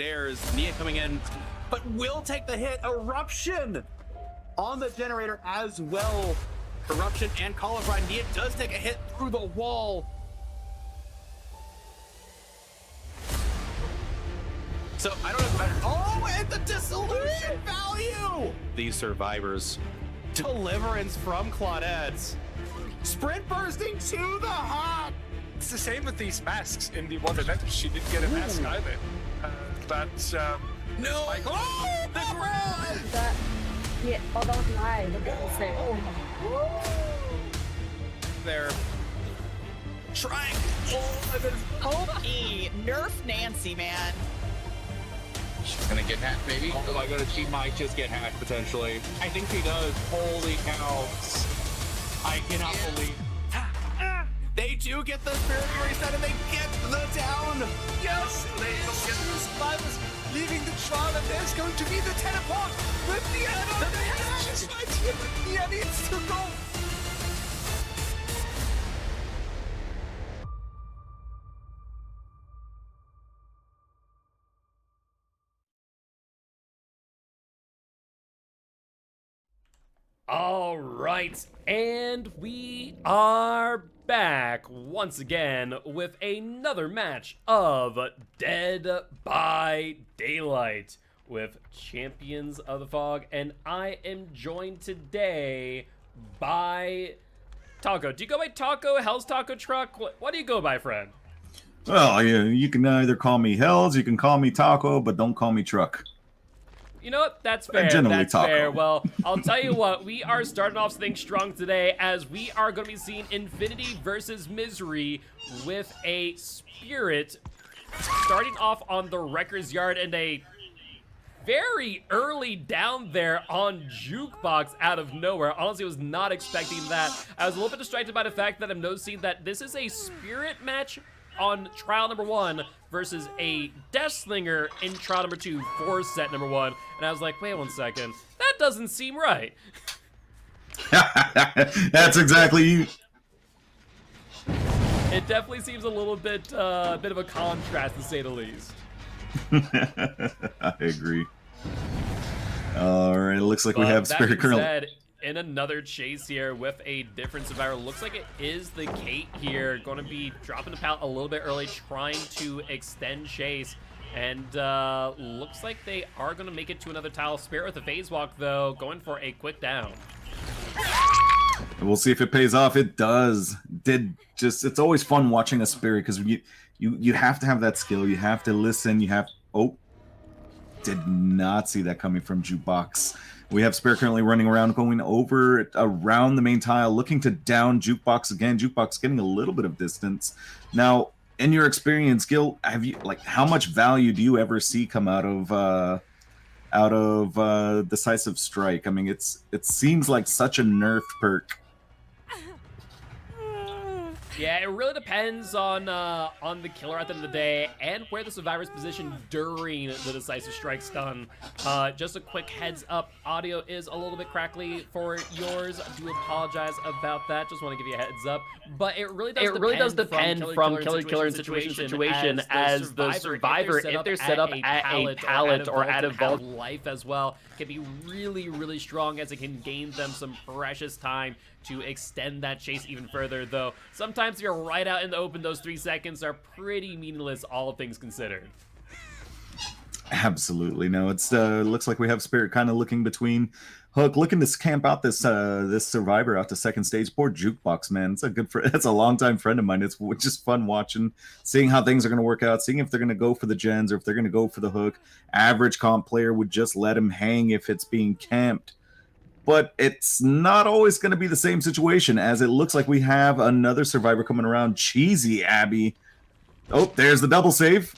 stairs. Nia coming in, but will take the hit. Eruption on the generator as well. Eruption and Call of Ride. Nia does take a hit through the wall. So I don't know. Oh, and the dissolution value. These survivors. Deliverance from Claudette. Sprint bursting to the hot. It's the same with these masks. In the one event, she didn't get a mask either. No! Like, oh, the ground! Yeah, oh, that was live. That was sick. They're trying. Pokey, nerf Nancy, man. She's gonna get hacked, maybe. Oh my god, she might just get hacked potentially. I think she does. Holy cow. I cannot believe. They do get the spirit reset and they get the down. Yes, they will get the survivors leaving the trial, and there's going to be the teleport with the add-on. She's right here, but Nia needs to go. All right, and we are back once again with another match of Dead by Daylight with Champions of the Fog, and I am joined today by Taco. Do you go by Taco, Hell's Taco Truck? What do you go by, friend? Well, yeah, you can either call me Hells, you can call me Taco, but don't call me Truck. You know what? That's fair. That's fair. Well, I'll tell you what. We are starting off things strong today as we are going to be seeing Infinity versus Misery with a Spirit starting off on the Wrecker's Yard and a very early down there on Jukebox out of nowhere. Honestly, I was not expecting that. I was a little bit distracted by the fact that I'm noticing that this is a Spirit match on trial number 1 versus a Deathslinger in trial number 2 for set number 1. And I was like, wait one second, that doesn't seem right. That's exactly you. It definitely seems a little bit, bit of a contrast to say the least. I agree. All right, it looks like we have Spirit currently in another chase here with a different survivor. Looks like it is the Kate here, going to be dropping the pallet a little bit early, trying to extend chase. And looks like they are going to make it to another tile. Spirit with a phase walk, though, going for a quick down. We'll see if it pays off. It does. It's always fun watching a Spirit because you have to have that skill. You have to listen. Did not see that coming from Jukebox. We have Spirit currently running around, going around the main tile, looking to down Jukebox again. Jukebox getting a little bit of distance. Now, in your experience, Gil, how much value do you ever see come out of Decisive Strike? I mean, it seems like such a nerfed perk. Yeah, it really depends on the killer at the end of the day and where the survivor's position during the Decisive Strike stun. Just a quick heads up, audio is a little bit crackly for yours. I do apologize about that. Just want to give you a heads up. But it really does depend from killer in situation as the survivor, if they're set up at a pallet or at a vault life as well, can be really, really strong as it can gain them some precious time to extend that chase even further, though sometimes if you're right out in the open, those 3 seconds are pretty meaningless, all things considered. Absolutely. No, it's looks like we have Spirit kind of looking between Hook, looking to camp out this survivor out to second stage. Poor Jukebox, man. It's a good friend. It's a longtime friend of mine. It's just fun watching, seeing how things are going to work out, seeing if they're going to go for the gens or if they're going to go for the Hook. Average comp player would just let him hang if it's being camped. But it's not always going to be the same situation, as it looks like we have another survivor coming around. Cheesy Abby. Oh, there's the double save.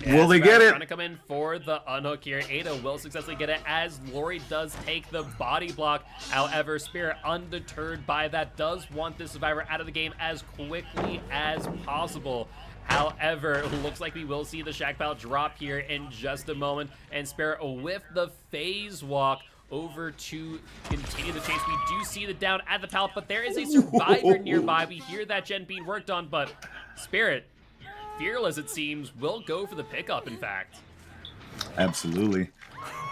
Yeah, will they get it? Trying to come in for the unhook here. Ada will successfully get it as Lori does take the body block. However, Spirit, undeterred by that, does want this survivor out of the game as quickly as possible. However, it looks like we will see the Shack Pal drop here in just a moment. And Spirit with the phase walk over to continue the chase. We do see the down at the pallet, but there is a survivor nearby. We hear that gen being worked on, but Spirit Fearless, it seems, will go for the pickup, in fact. Absolutely.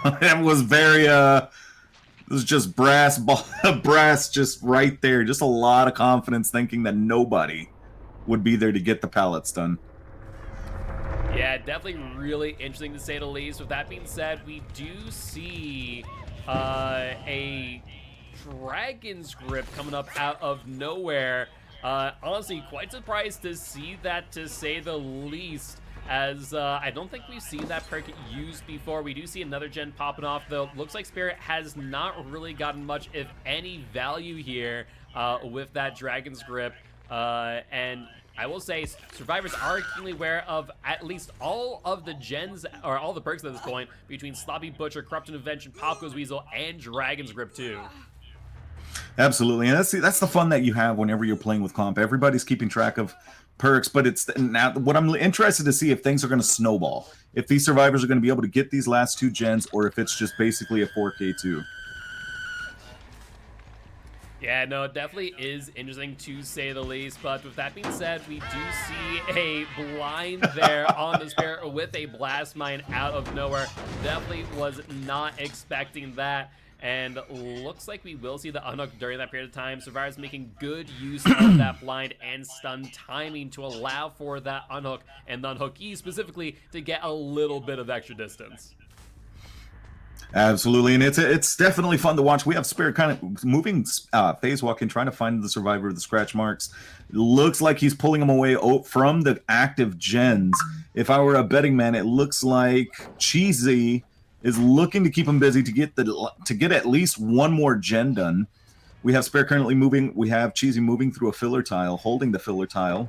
It was very, it was just brass just right there. Just a lot of confidence thinking that nobody would be there to get the pallets done. Yeah, definitely really interesting to say the least. With that being said, we do see a Dragon's Grip coming up out of nowhere. Honestly, quite surprised to see that, to say the least, as I don't think we've seen that perk used before. We do see another gen popping off, though. Looks like Spirit has not really gotten much, if any, value here with that Dragon's Grip. And I will say, survivors are keenly aware of at least all of the gens, or all the perks at this point, between Sloppy Butcher, Corrupt Intervention, Pop Goes Weasel, and Dragon's Grip too. Absolutely, and that's the fun that you have whenever you're playing with comp. Everybody's keeping track of perks, but it's now what I'm interested to see if things are going to snowball. If these survivors are going to be able to get these last 2 gens, or if it's just basically a 4K2. Yeah, no, it definitely is interesting to say the least, but with that being said, we do see a blind there on the Spirit with a Blast Mine out of nowhere. Definitely was not expecting that, and looks like we will see the unhook during that period of time. Survivors making good use of that blind and stun timing to allow for that unhook, and the unhookee specifically to get a little bit of extra distance. Absolutely, and it's definitely fun to watch. We have Spirit kind of moving, phase walking, trying to find the survivor of the scratch marks. It looks like he's pulling them away from the active gens. If I were a betting man, it looks like Cheesy is looking to keep him busy to get at least one more gen done. We have Spirit currently moving. We have Cheesy moving through a filler tile, holding the filler tile.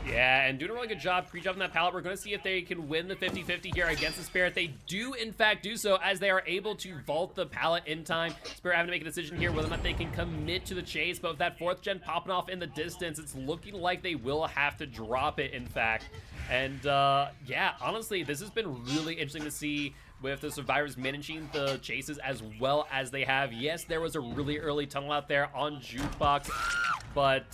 Yeah, and doing a really good job pre-jumping that pallet. We're going to see if they can win the 50-50 here against the Spirit. They do, in fact, do so as they are able to vault the pallet in time. Spirit having to make a decision here whether or not they can commit to the chase, but with that 4th gen popping off in the distance, it's looking like they will have to drop it, in fact. And, yeah, honestly, this has been really interesting to see with the survivors managing the chases as well as they have. Yes, there was a really early tunnel out there on Jukebox, but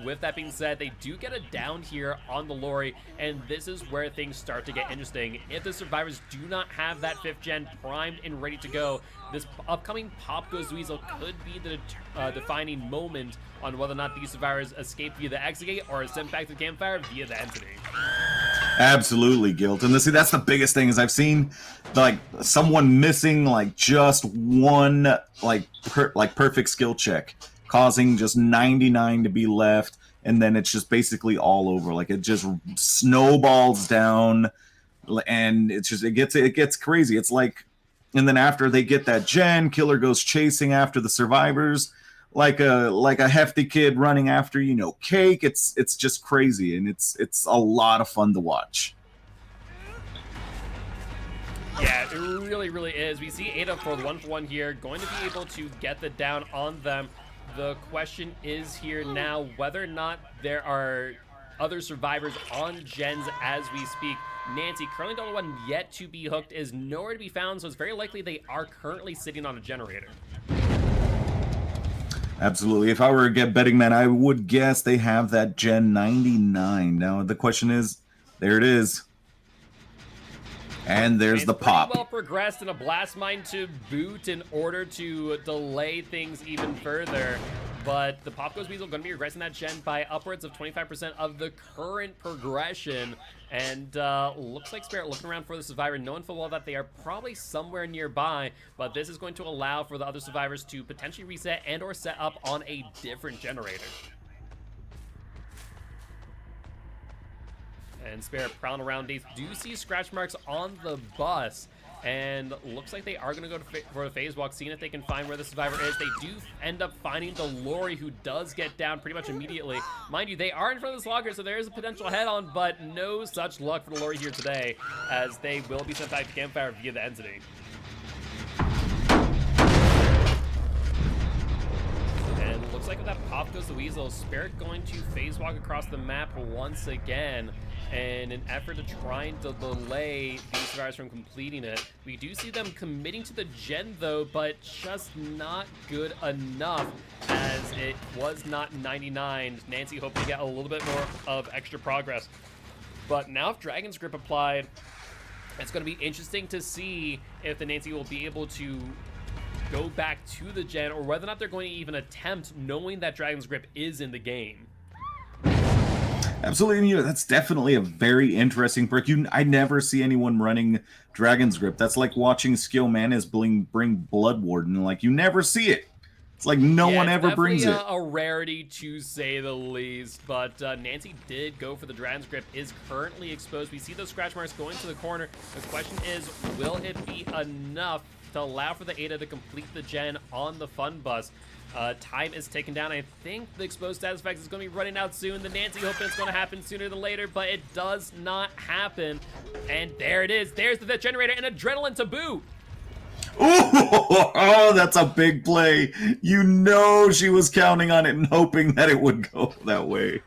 with that being said, they do get it down here on the lorry, and this is where things start to get interesting. If the survivors do not have that 5th gen primed and ready to go, this upcoming Pop Goes Weasel could be the defining moment on whether or not these survivors escape via the exit gate or are sent back to the campfire via the entity. Absolutely, Guilt. And see, that's the biggest thing is I've seen like someone missing like just one perfect skill check, causing just 99 to be left, and then it's just basically all over. Like it just snowballs down, and it gets crazy. It's like, and then after they get that gen, Killer goes chasing after the survivors like a hefty kid running after, cake. It's just crazy, and it's a lot of fun to watch. Yeah, it really, really is. We see Ada for 1-for-1 here, going to be able to get the down on them. The question is here now whether or not there are other survivors on gens as we speak. Nancy, currently the only one yet to be hooked, is nowhere to be found, so it's very likely they are currently sitting on a generator. Absolutely. If I were a betting man, I would guess they have that Gen 99. Now, the question is, there it is. And there's the pop. Well progressed in a blast mine to boot in order to delay things even further. But the Pop Goes Weasel going to be regressing that gen by upwards of 25% of the current progression. And looks like Spirit looking around for the survivor, knowing full well that they are probably somewhere nearby. But this is going to allow for the other survivors to potentially reset and or set up on a different generator. And Spirit prowling around. They do see scratch marks on the bus. And looks like they are going to go for a phase walk, seeing if they can find where the survivor is. They do end up finding the lorry, who does get down pretty much immediately. Mind you, they are in front of this logger, so there is a potential head-on, but no such luck for the lorry here today, as they will be sent back to campfire via the entity. And looks like with that Pop Goes the Weasel, Spirit going to phase walk across the map once again. in an effort to try and delay these survivors from completing it. We do see them committing to the gen though, but just not good enough, as it was not 99. Nancy hoping to get a little bit more of extra progress. But now if Dragon's Grip applied, it's going to be interesting to see if the Nancy will be able to go back to the gen, or whether or not they're going to even attempt, knowing that Dragon's Grip is in the game. Absolutely, and, you know, that's definitely a very interesting perk. I never see anyone running Dragon's Grip. That's like watching Skill Manas bring Blood Warden. Like, you never see it. It's like no one ever brings it. A rarity to say the least, but Nancy did go for the Dragon's Grip, is currently exposed. We see those scratch marks going to the corner. The question is, will it be enough to allow for the Ada to complete the gen on the Fun Bus? Time is taken down. I think the exposed status effects is going to be running out soon. The Nancy hoping it's going to happen sooner than later, but it does not happen. And there it is. There's the generator and adrenaline to boot. Oh, that's a big play. You know she was counting on it and hoping that it would go that way.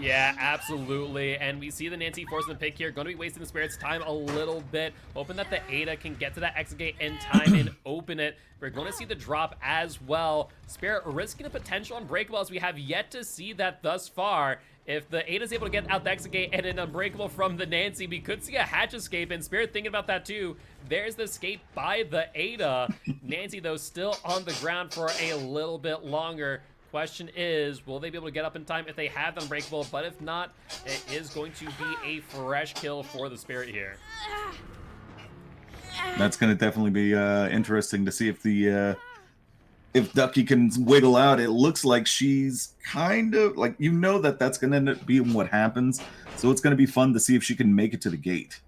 Yeah, absolutely. And we see the Nancy forcing the pick here. Going to be wasting the Spirit's time a little bit. Hoping that the Ada can get to that exit gate in time and open it. We're going to see the drop as well. Spirit risking a potential Unbreakable, as we have yet to see that thus far. If the Ada's able to get out the exit gate and an Unbreakable from the Nancy, we could see a hatch escape, and Spirit thinking about that too. There's the escape by the Ada. Nancy, though, still on the ground for a little bit longer. Question is, will they be able to get up in time if they have the Unbreakable? But if not, it is going to be a fresh kill for the Spirit here. That's going to definitely be interesting to see if Ducky can wiggle out. It looks like she's kind of like, you know, that's going to end up being what happens. So it's going to be fun to see if she can make it to the gate.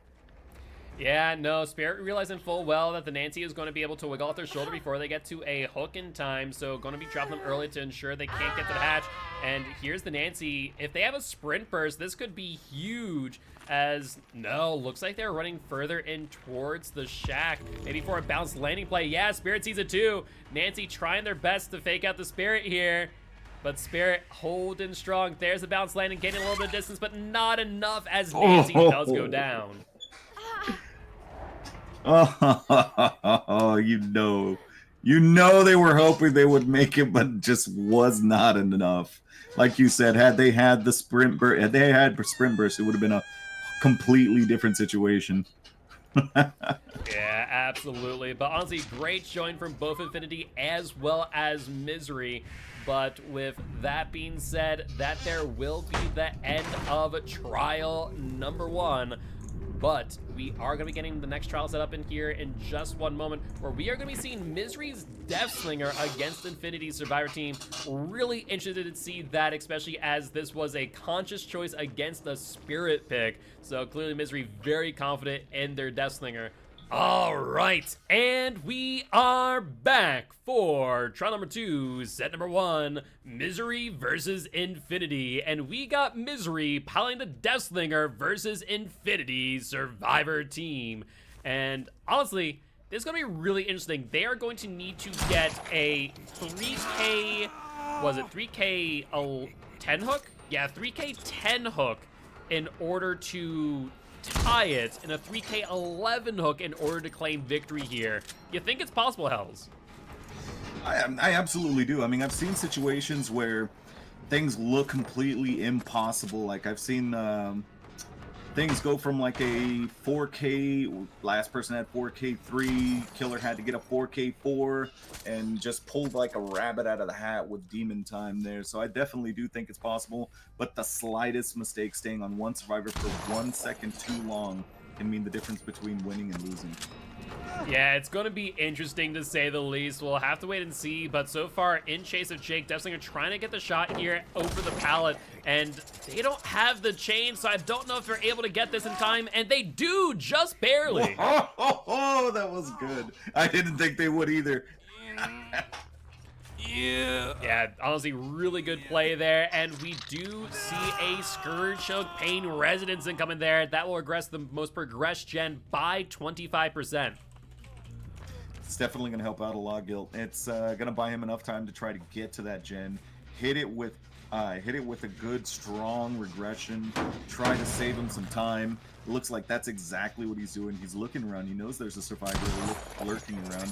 Yeah, no, Spirit realizing full well that the Nancy is going to be able to wiggle out their shoulder before they get to a hook in time, so going to be dropping them early to ensure they can't get to the hatch. And here's the Nancy. If they have a sprint burst, this could be huge, as no, looks like they're running further in towards the shack. Maybe for a bounced landing play. Yeah, Spirit sees it too. Nancy trying their best to fake out the Spirit here. But Spirit holding strong. There's the bounce landing, getting a little bit of distance, but not enough, as Nancy does go down. Oh, you know they were hoping they would make it, but just was not enough. Like you said, had they had the sprint burst, it would have been a completely different situation. Yeah, absolutely. But honestly, great showing from both Infinity as well as Misery. But with that being said, that there will be the end of trial number 1. But we are going to be getting the next trial set up in here in just one moment, where we are going to be seeing Misery's Deathslinger against Infinity's Survivor team. Really interested to see that, especially as this was a conscious choice against the Spirit pick. So clearly Misery very confident in their Deathslinger. All right, and we are back for trial number 2, set number 1, Misery versus Infinity. And we got Misery piling the Deathslinger versus Infinity's Survivor team. And honestly, this is going to be really interesting. They are going to need to get a 3K, was it 3K 10 hook? Yeah, 3K 10 hook in order to tie it, in a 3K 11 hook in order to claim victory here. You think it's possible, Hells? I absolutely do. I mean, I've seen situations where things look completely impossible. Like, I've seen things go from like a 4K, last person had 4K 3, killer had to get a 4K 4, and just pulled like a rabbit out of the hat with demon time there. So I definitely do think it's possible, but the slightest mistake staying on one survivor for 1 second too long can mean the difference between winning and losing. Yeah, it's going to be interesting to say the least. We'll have to wait and see, but so far in chase of Jake, Deathslinger trying to get the shot here over the pallet, and they don't have the chain, so I don't know if they're able to get this in time, and they do, just barely. Oh, that was good. I didn't think they would either. Yeah, honestly, really good play there, and we do see a Scourge Choke Pain Resonance incoming there. That will regress the most progressed gen by 25%. It's definitely going to help out a lot, Guilt. It's going to buy him enough time to try to get to that gen, hit it with hit it with a good, strong regression, try to save him some time. It looks like that's exactly what he's doing. He's looking around. He knows there's a survivor lurking around.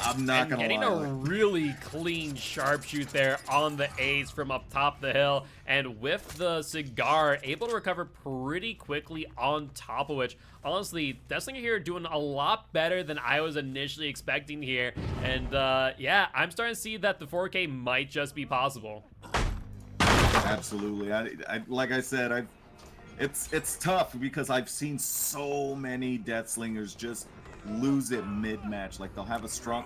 I'm not gonna getting lie. a really clean sharpshoot there on the ace from up top the hill, and with the cigar, able to recover pretty quickly on top of which, honestly, Deathslinger here doing a lot better than I was initially expecting here, and yeah, I'm starting to see that the 4K might just be possible. Absolutely. I like I said, it's tough because I've seen so many Deathslingers just lose it mid-match. Like they'll have a strong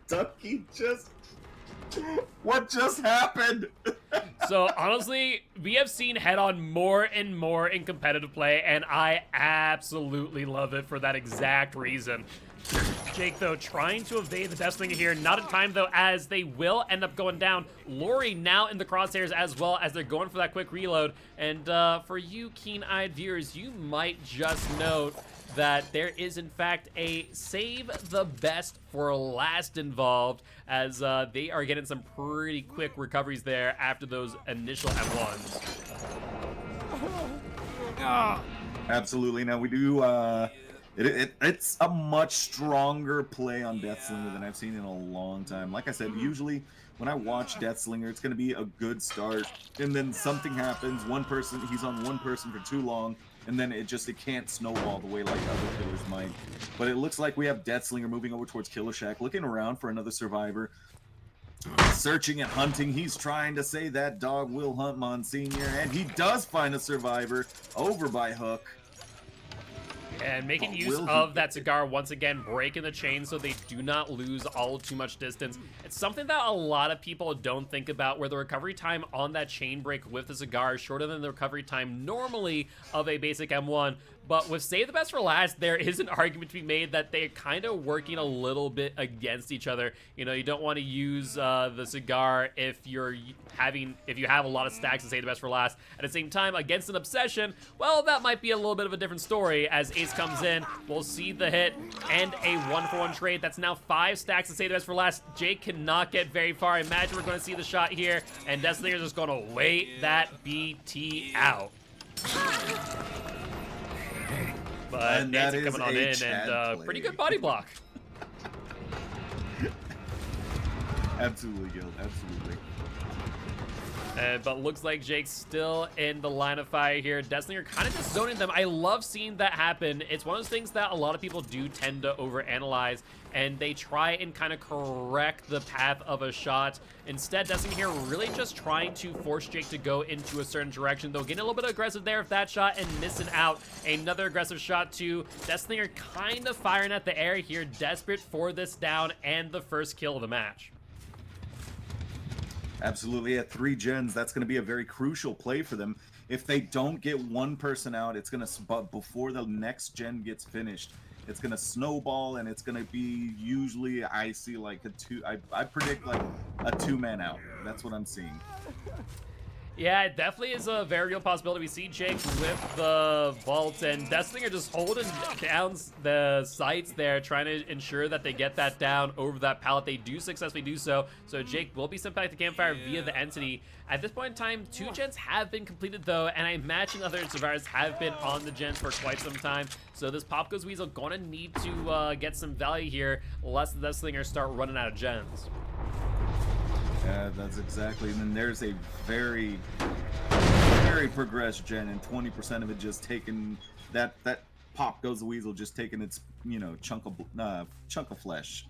Ducky just what just happened? So honestly, we have seen head-on more and more in competitive play, and I absolutely love it for that exact reason. Jake, though, trying to evade the Deathslinger here. Not in time, though, as they will end up going down. Lori now in the crosshairs as well as they're going for that quick reload. And for you keen-eyed viewers, you might just note that there is, in fact, a save the best for last involved, as they are getting some pretty quick recoveries there after those initial M1s. Absolutely. Now we do it's a much stronger play on Deathslinger than I've seen in a long time. Like I said, usually when I watch Deathslinger, it's going to be a good start, and then something happens. He's on one person for too long, and then it can't snowball the way like other killers might. But it looks like we have Deathslinger moving over towards Killer Shack, looking around for another survivor. Searching and hunting, he's trying to say that dog will hunt Monsignor, and he does find a survivor over by Hook. And making use of that cigar once again, breaking the chain so they do not lose all too much distance. It's something that a lot of people don't think about, where the recovery time on that chain break with the cigar is shorter than the recovery time normally of a basic M1. But with Save the Best for Last, there is an argument to be made that they're kind of working a little bit against each other. You know, you don't want to use the cigar if you have a lot of stacks and Save the Best for Last. At the same time, against an Obsession, well, that might be a little bit of a different story. As Ace comes in, we'll see the hit and a 1-for-1 trade. That's now 5 stacks and Save the Best for Last. Jake cannot get very far. I imagine we're going to see the shot here, and Deathslinger is just going to wait that BT out. But Nancy coming on in, and pretty good body block. Absolutely, Guild. Absolutely. But looks like Jake's still in the line of fire here. Deathslinger kind of just zoning them. I love seeing that happen. It's one of those things that a lot of people do tend to overanalyze, and they try and kind of correct the path of a shot. Instead, Deathslinger here really just trying to force Jake to go into a certain direction, though getting a little bit aggressive there with that shot and missing out. Another aggressive shot too. Deathslinger kind of firing at the air here, desperate for this down and the first kill of the match. Absolutely. At 3 gens, that's going to be a very crucial play for them. If they don't get one person out, it's going to, but before the next gen gets finished, it's going to snowball, and it's going to be usually, I see like I predict like a 2-man out. That's what I'm seeing. Yeah, it definitely is a very real possibility. We see Jake with the vault, and Deathslinger just holding down the sights there, trying to ensure that they get that down over that pallet. They do successfully do so, so Jake will be sent back to campfire via the entity. At this point in time, 2 gens have been completed, though, and I imagine other survivors have been on the gens for quite some time, so this Pop Goes Weasel gonna need to get some value here, lest the Deathslingers start running out of gens. Yeah, that's exactly. And then there's a very progressed gen, and 20% of it just taking that Pop Goes the Weasel, just taking its chunk of flesh.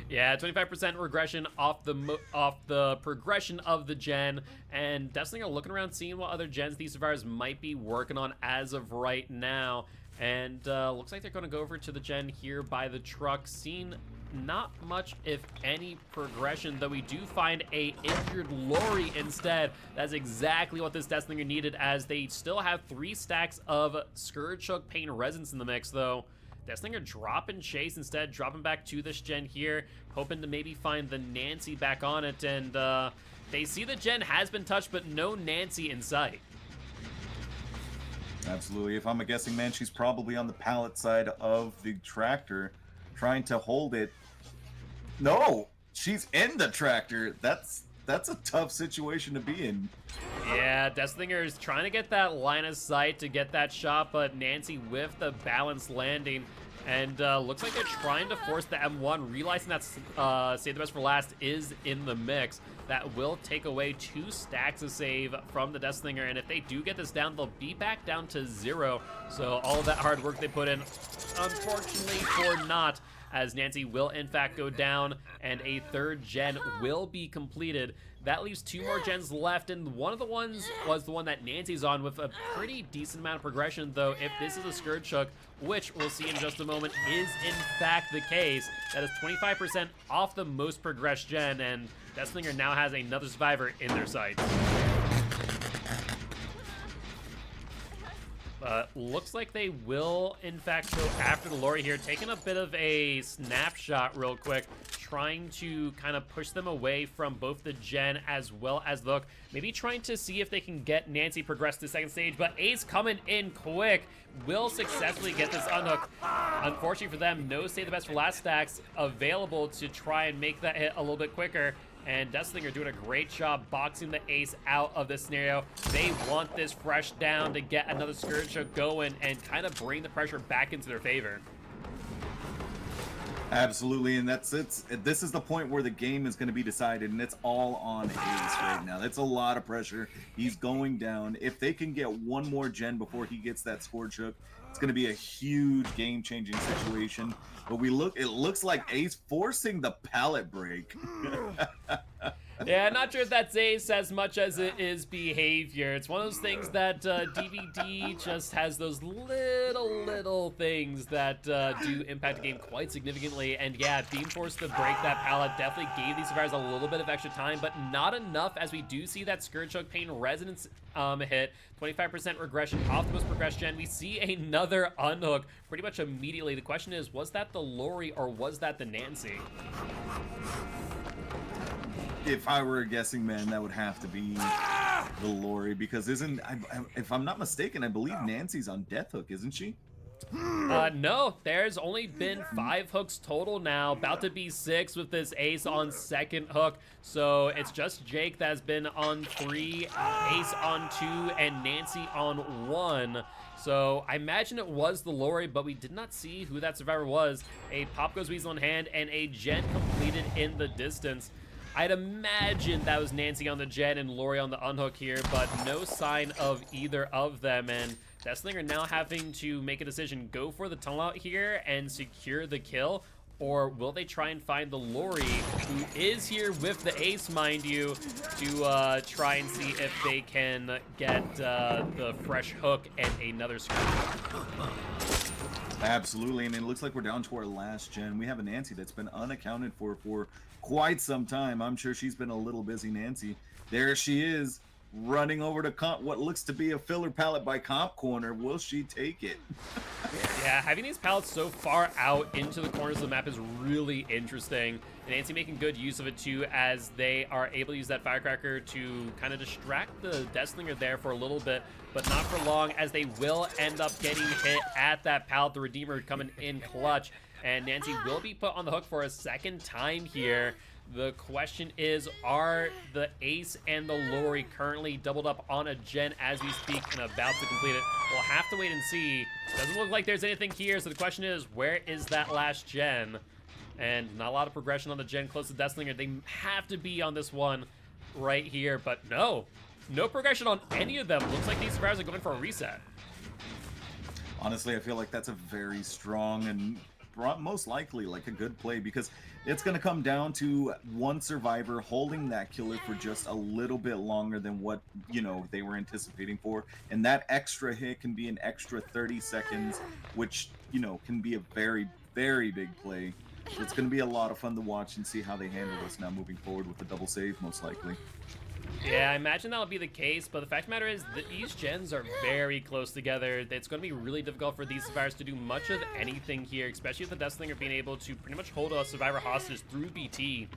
Yeah, 25% regression off the progression of the gen, and Deathslinger looking around, seeing what other gens these survivors might be working on as of right now. And looks like they're going to go over to the gen here by the truck, seeing not much, if any, progression, though we do find a injured Lori instead. That's exactly what this Deathslinger needed, as they still have 3 stacks of Scourge Hook Pain Resins in the mix, though. Deathslinger dropping Chase instead, dropping back to this gen here, hoping to maybe find the Nancy back on it, and they see the gen has been touched, but no Nancy in sight. Absolutely. If I'm a guessing man, she's probably on the pallet side of the tractor, trying to hold it. No! she's in the tractor. That's a tough situation to be in. Yeah, Deathslinger is trying to get that line of sight to get that shot, but Nancy with the balanced landing. And looks like they're trying to force the M1, realizing that Save the Best for Last is in the mix. That will take away 2 stacks of save from the Deathslinger, and if they do get this down, they'll be back down to 0. So all of that hard work they put in, unfortunately for naught, as Nancy will in fact go down, and a 3rd gen will be completed. That leaves 2 more gens left, and one of the ones was the one that Nancy's on with a pretty decent amount of progression, though if this is a Scourge Hook, which we'll see in just a moment, is in fact the case. That is 25% off the most progressed gen, and Deathslinger now has another survivor in their sights. Looks like they will, in fact, go after the Lori here, taking a bit of a snapshot real quick, trying to kind of push them away from both the gen as well as the hook. Maybe trying to see if they can get Nancy progressed to the 2nd stage, but Ace coming in quick will successfully get this unhook. Unfortunately for them, no Save the Best for Last stacks available to try and make that hit a little bit quicker. And Deathslinger doing a great job boxing the Ace out of this scenario. They want this fresh down to get another Scourge Hook going and kind of bring the pressure back into their favor. Absolutely, and that's it. This is the point where the game is going to be decided, and it's all on Ace right now. That's a lot of pressure. He's going down. If they can get one more gen before he gets that Scourge Hook, it's going to be a huge game-changing situation. But it looks like Ace forcing the pallet break. Yeah, not sure if that's Ace as much as it is behavior. It's one of those things that DVD just has those little things that do impact the game quite significantly. And yeah, being forced to break that pallet definitely gave these survivors a little bit of extra time, but not enough, as we do see that Scourge Hook Pain Resonance hit. 25% regression off the most progressed gen. We see another unhook pretty much immediately. The question is, was that the Lori or was that the Nancy? If I were a guessing man, that would have to be the Lori, because if I'm not mistaken, I believe Nancy's on Death Hook, isn't she? No, there's only been 5 hooks total now, about to be 6 with this Ace on 2nd hook. So it's just Jake that's been on 3, Ace on 2, and Nancy on 1. So I imagine it was the Lori, but we did not see who that survivor was. A Pop Goes Weasel in hand and a gen completed in the distance. I'd imagine that was Nancy on the gen and Lori on the unhook here, but no sign of either of them. And Deathslinger now having to make a decision, go for the tunnel out here and secure the kill, or will they try and find the Lori, who is here with the Ace, mind you, to try and see if they can get the fresh hook and another screen. Absolutely, and it looks like we're down to our last gen. We have a Nancy that's been unaccounted for quite some time. I'm sure she's been a little busy, Nancy. There she is, running over to what looks to be a filler pallet by Comp Corner. Will she take it? Yeah, having these pallets so far out into the corners of the map is really interesting. And Nancy making good use of it too, as they are able to use that firecracker to kind of distract the Deathslinger there for a little bit, but not for long, as they will end up getting hit at that pallet. The Redeemer coming in clutch, and Nancy will be put on the hook for a 2nd time here. The question is, are the Ace and the Lori currently doubled up on a gen as we speak and about to complete it? We'll have to wait and see. Doesn't look like there's anything here, so the question is, where is that last gen? And not a lot of progression on the gen close to Deathslinger. They have to be on this one right here, but no progression on any of them. Looks like these survivors are going for a reset. Honestly, I feel like that's a very strong and most likely like a good play, because it's going to come down to one survivor holding that killer for just a little bit longer than what, you know, they were anticipating for, and that extra hit can be an extra 30 seconds, which, you know, can be a very, very big play. So it's going to be a lot of fun to watch and see how they handle this now moving forward with the double save, most likely. Yeah, I imagine that'll be the case, but the fact of the matter is that these gens are very close together. It's going to be really difficult for these survivors to do much of anything here, especially with the Deathslinger being able to pretty much hold a survivor hostage through BT.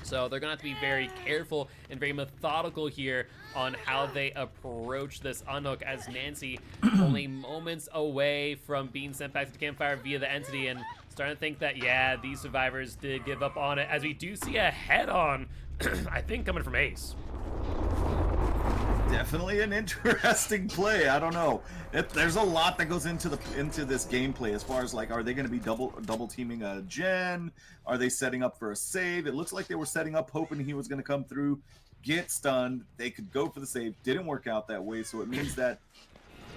So they're going to have to be very careful and very methodical here on how they approach this unhook, as Nancy only moments away from being sent back to the campfire via the entity, and starting to think that, yeah, these survivors did give up on it, as we do see a head-on, I think, coming from Ace. Definitely an interesting play. I don't know. There's a lot that goes into this gameplay as far as like, are they going to be double teaming a Gen? Are they setting up for a save? It looks like they were setting up, hoping he was going to come through, get stunned. They could go for the save. Didn't work out that way, so it means that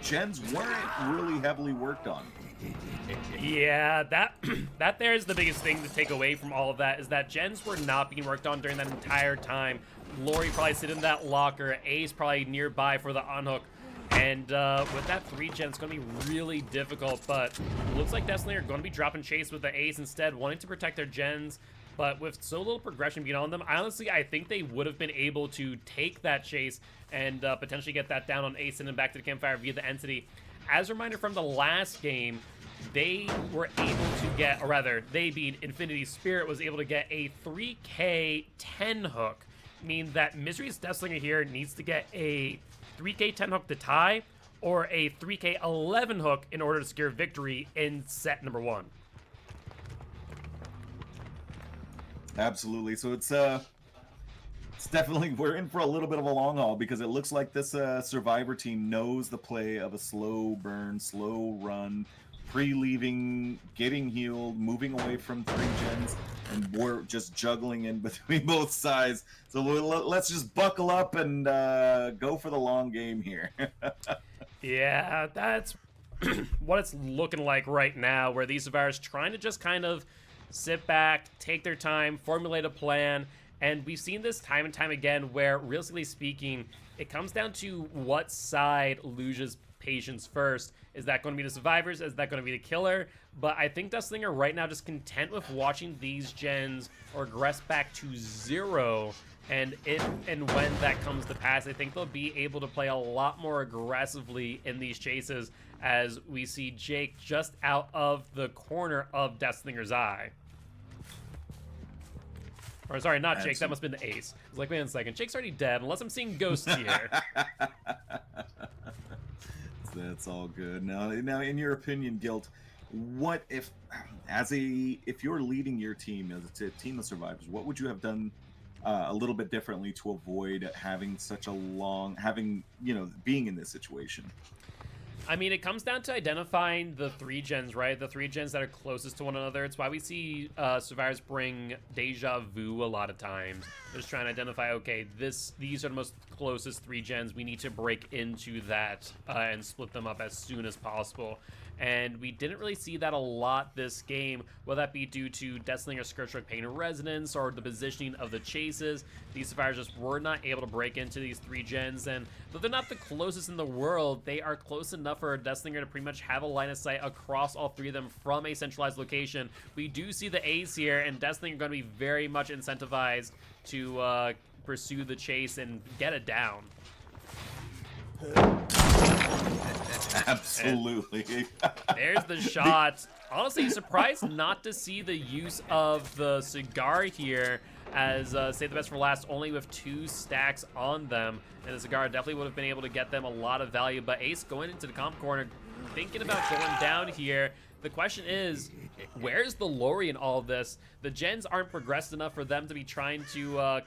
Gens weren't really heavily worked on. Yeah, that there is the biggest thing to take away from all of that, is that Gens were not being worked on during that entire time. Lori probably sitting in that locker, Ace probably nearby for the unhook, and with that 3 Gen, it's going to be really difficult, but it looks like Destiny are going to be dropping chase with the Ace instead, wanting to protect their Gens, but with so little progression beyond them, honestly, I think they would have been able to take that chase and potentially get that down on Ace and then back to the campfire via the Entity. As a reminder from the last game, they were able to get, or rather, they being Infinity Spirit, was able to get a 3K 10 hook, meaning that Misery's Deathslinger here needs to get a 3K 10 hook to tie, or a 3K 11 hook in order to secure victory in set number 1. Absolutely. So it's definitely, we're in for a little bit of a long haul, because it looks like this Survivor team knows the play of a slow burn, slow run, pre-leaving, getting healed, moving away from 3 Gens, and we're just juggling in between both sides. So let's just buckle up and go for the long game here. Yeah, that's what it's looking like right now, where these survivors trying to just kind of sit back, take their time, formulate a plan, and we've seen this time and time again where, realistically speaking, it comes down to what side loses patience first. Is that going to be the survivors? Is that going to be the killer? But I think Deathslinger right now just content with watching these Gens regress back to 0, and if and when that comes to pass, I think they'll be able to play a lot more aggressively in these chases, as we see Jake just out of the corner of Deathslinger's eye. Or sorry, not Jake, that must have been the Ace. I was like, wait a second, Jake's already dead, unless I'm seeing ghosts here. That's all good. Now, in your opinion, Guilt, what if you're leading your team as a team of survivors, what would you have done a little bit differently to avoid having such a being in this situation? I mean, it comes down to identifying the 3 Gens, right? The 3 Gens that are closest to one another. It's why we see survivors bring Deja Vu a lot of times. They're just trying to identify, okay, these are the most closest 3 Gens. We need to break into that and split them up as soon as possible. And we didn't really see that a lot this game, whether that be due to Deathslinger Scourge Pain and Resonance or the positioning of the chases. These survivors just were not able to break into these 3 Gens, and though they're not the closest in the world, they are close enough for Deathslinger to pretty much have a line of sight across all 3 of them from a centralized location. We do see the Ace here, and Deathslinger are going to be very much incentivized to pursue the chase and get it down. Absolutely. There's the shot. Honestly, surprised not to see the use of the cigar here, as save the best for last, only with 2 stacks on them, and the cigar definitely would have been able to get them a lot of value. But Ace going into the comp corner, thinking about going down here. The question is, where's the Lori in all of this? The Gens aren't progressed enough for them to be trying to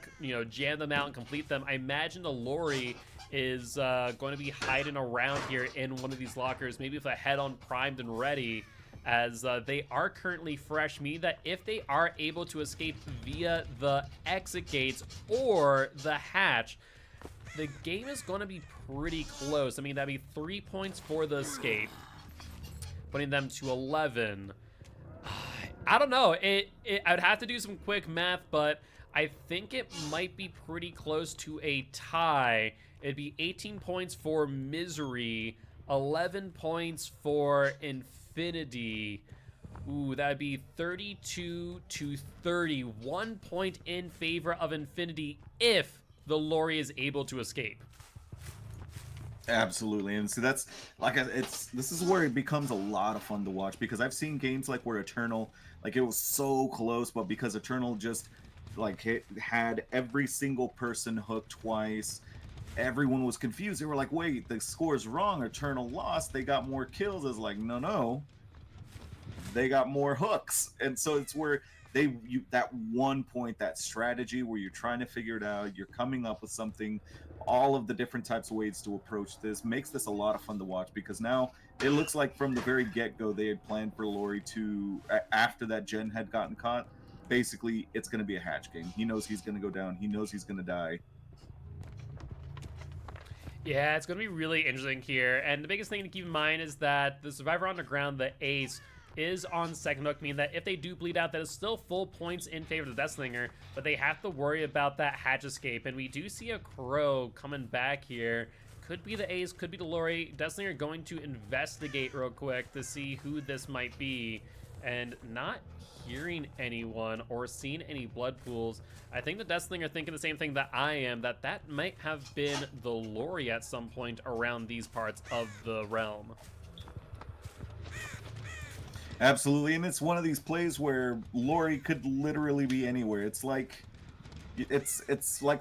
jam them out and complete them. I imagine the Lori is going to be hiding around here in one of these lockers, maybe with a head-on primed and ready, as they are currently fresh, meaning that if they are able to escape via the exit gates or the hatch, the game is going to be pretty close. I mean, that'd be 3 points for the escape, putting them to 11. I don't know. I'd have to do some quick math, but I think it might be pretty close to a tie. It'd be 18 points for Misery, 11 points for Infinity. Ooh, that'd be 32 to 30. 1 point in favor of Infinity if the Lori is able to escape. Absolutely, and so that's this is where it becomes a lot of fun to watch, because I've seen games like where Eternal, like, it was so close, but because Eternal just had every single person hooked twice, everyone was confused. They were like, wait, the score's wrong, Eternal lost, they got more kills. I was like, no, they got more hooks, and so it's where that one point, that strategy where you're trying to figure it out, you're coming up with something. All of the different types of ways to approach this makes this a lot of fun to watch, because now it looks like from the very get-go they had planned for Lori to, after that Jen had gotten caught, basically it's going to be a hatch game. He knows he's going to go down. He knows he's going to die. Yeah, it's going to be really interesting here. And the biggest thing to keep in mind is that the Survivor on the ground, the ace, is on second hook, meaning that if they do bleed out, that is still full points in favor of the Deathslinger, but they have to worry about that hatch escape. And we do see a Crow coming back here. Could be the ace, could be the Lori. Deathslinger going to investigate real quick to see who this might be, and not hearing anyone or seeing any blood pools. I think the Deathslinger thinking the same thing that I am, that might have been the Lori at some point around these parts of the realm. Absolutely, and it's one of these plays where Lori could literally be anywhere. It's like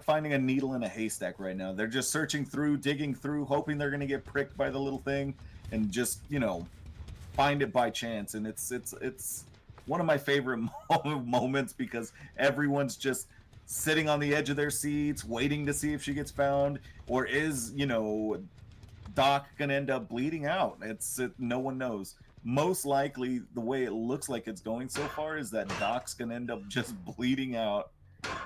finding a needle in a haystack right now. They're just searching through, digging through, hoping they're gonna get pricked by the little thing, and just, you know, find it by chance. And it's one of my favorite moments, because everyone's just sitting on the edge of their seats, waiting to see if she gets found, or is, you know, Doc gonna end up bleeding out. No one knows. Most likely, the way it looks like it's going so far is that Doc's gonna end up just bleeding out,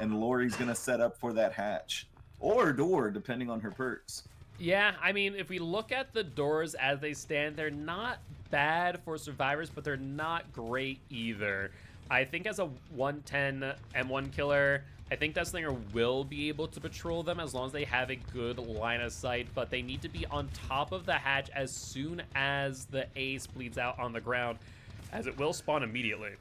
and Lori's gonna set up for that hatch or door, depending on her perks. Yeah, I mean, if we look at the doors as they stand, they're not bad for survivors, but they're not great either. I think as a 110 M1 killer, I think Deathslinger will be able to patrol them as long as they have a good line of sight, but they need to be on top of the hatch as soon as the ace bleeds out on the ground, as it will spawn immediately.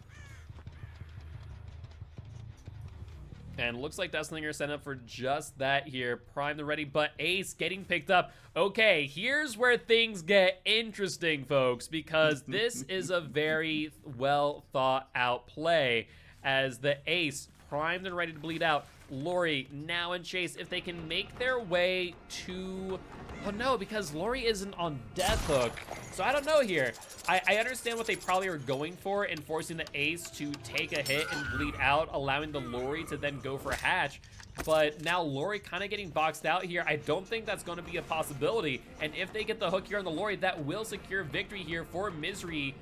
And looks like Deathslinger set up for just that here. Primed and ready, but ace getting picked up. Okay, here's where things get interesting, folks, because this is a very well thought out play, as the ace primed and ready to bleed out. Lori now in chase. If they can make their way to... Oh no, because Lori isn't on death hook. So I don't know here. I understand what they probably are going for in forcing the ace to take a hit and bleed out, allowing the Lori to then go for a hatch. But now Lori kind of getting boxed out here. I don't think that's going to be a possibility. And if they get the hook here on the Lori, that will secure victory here for Misery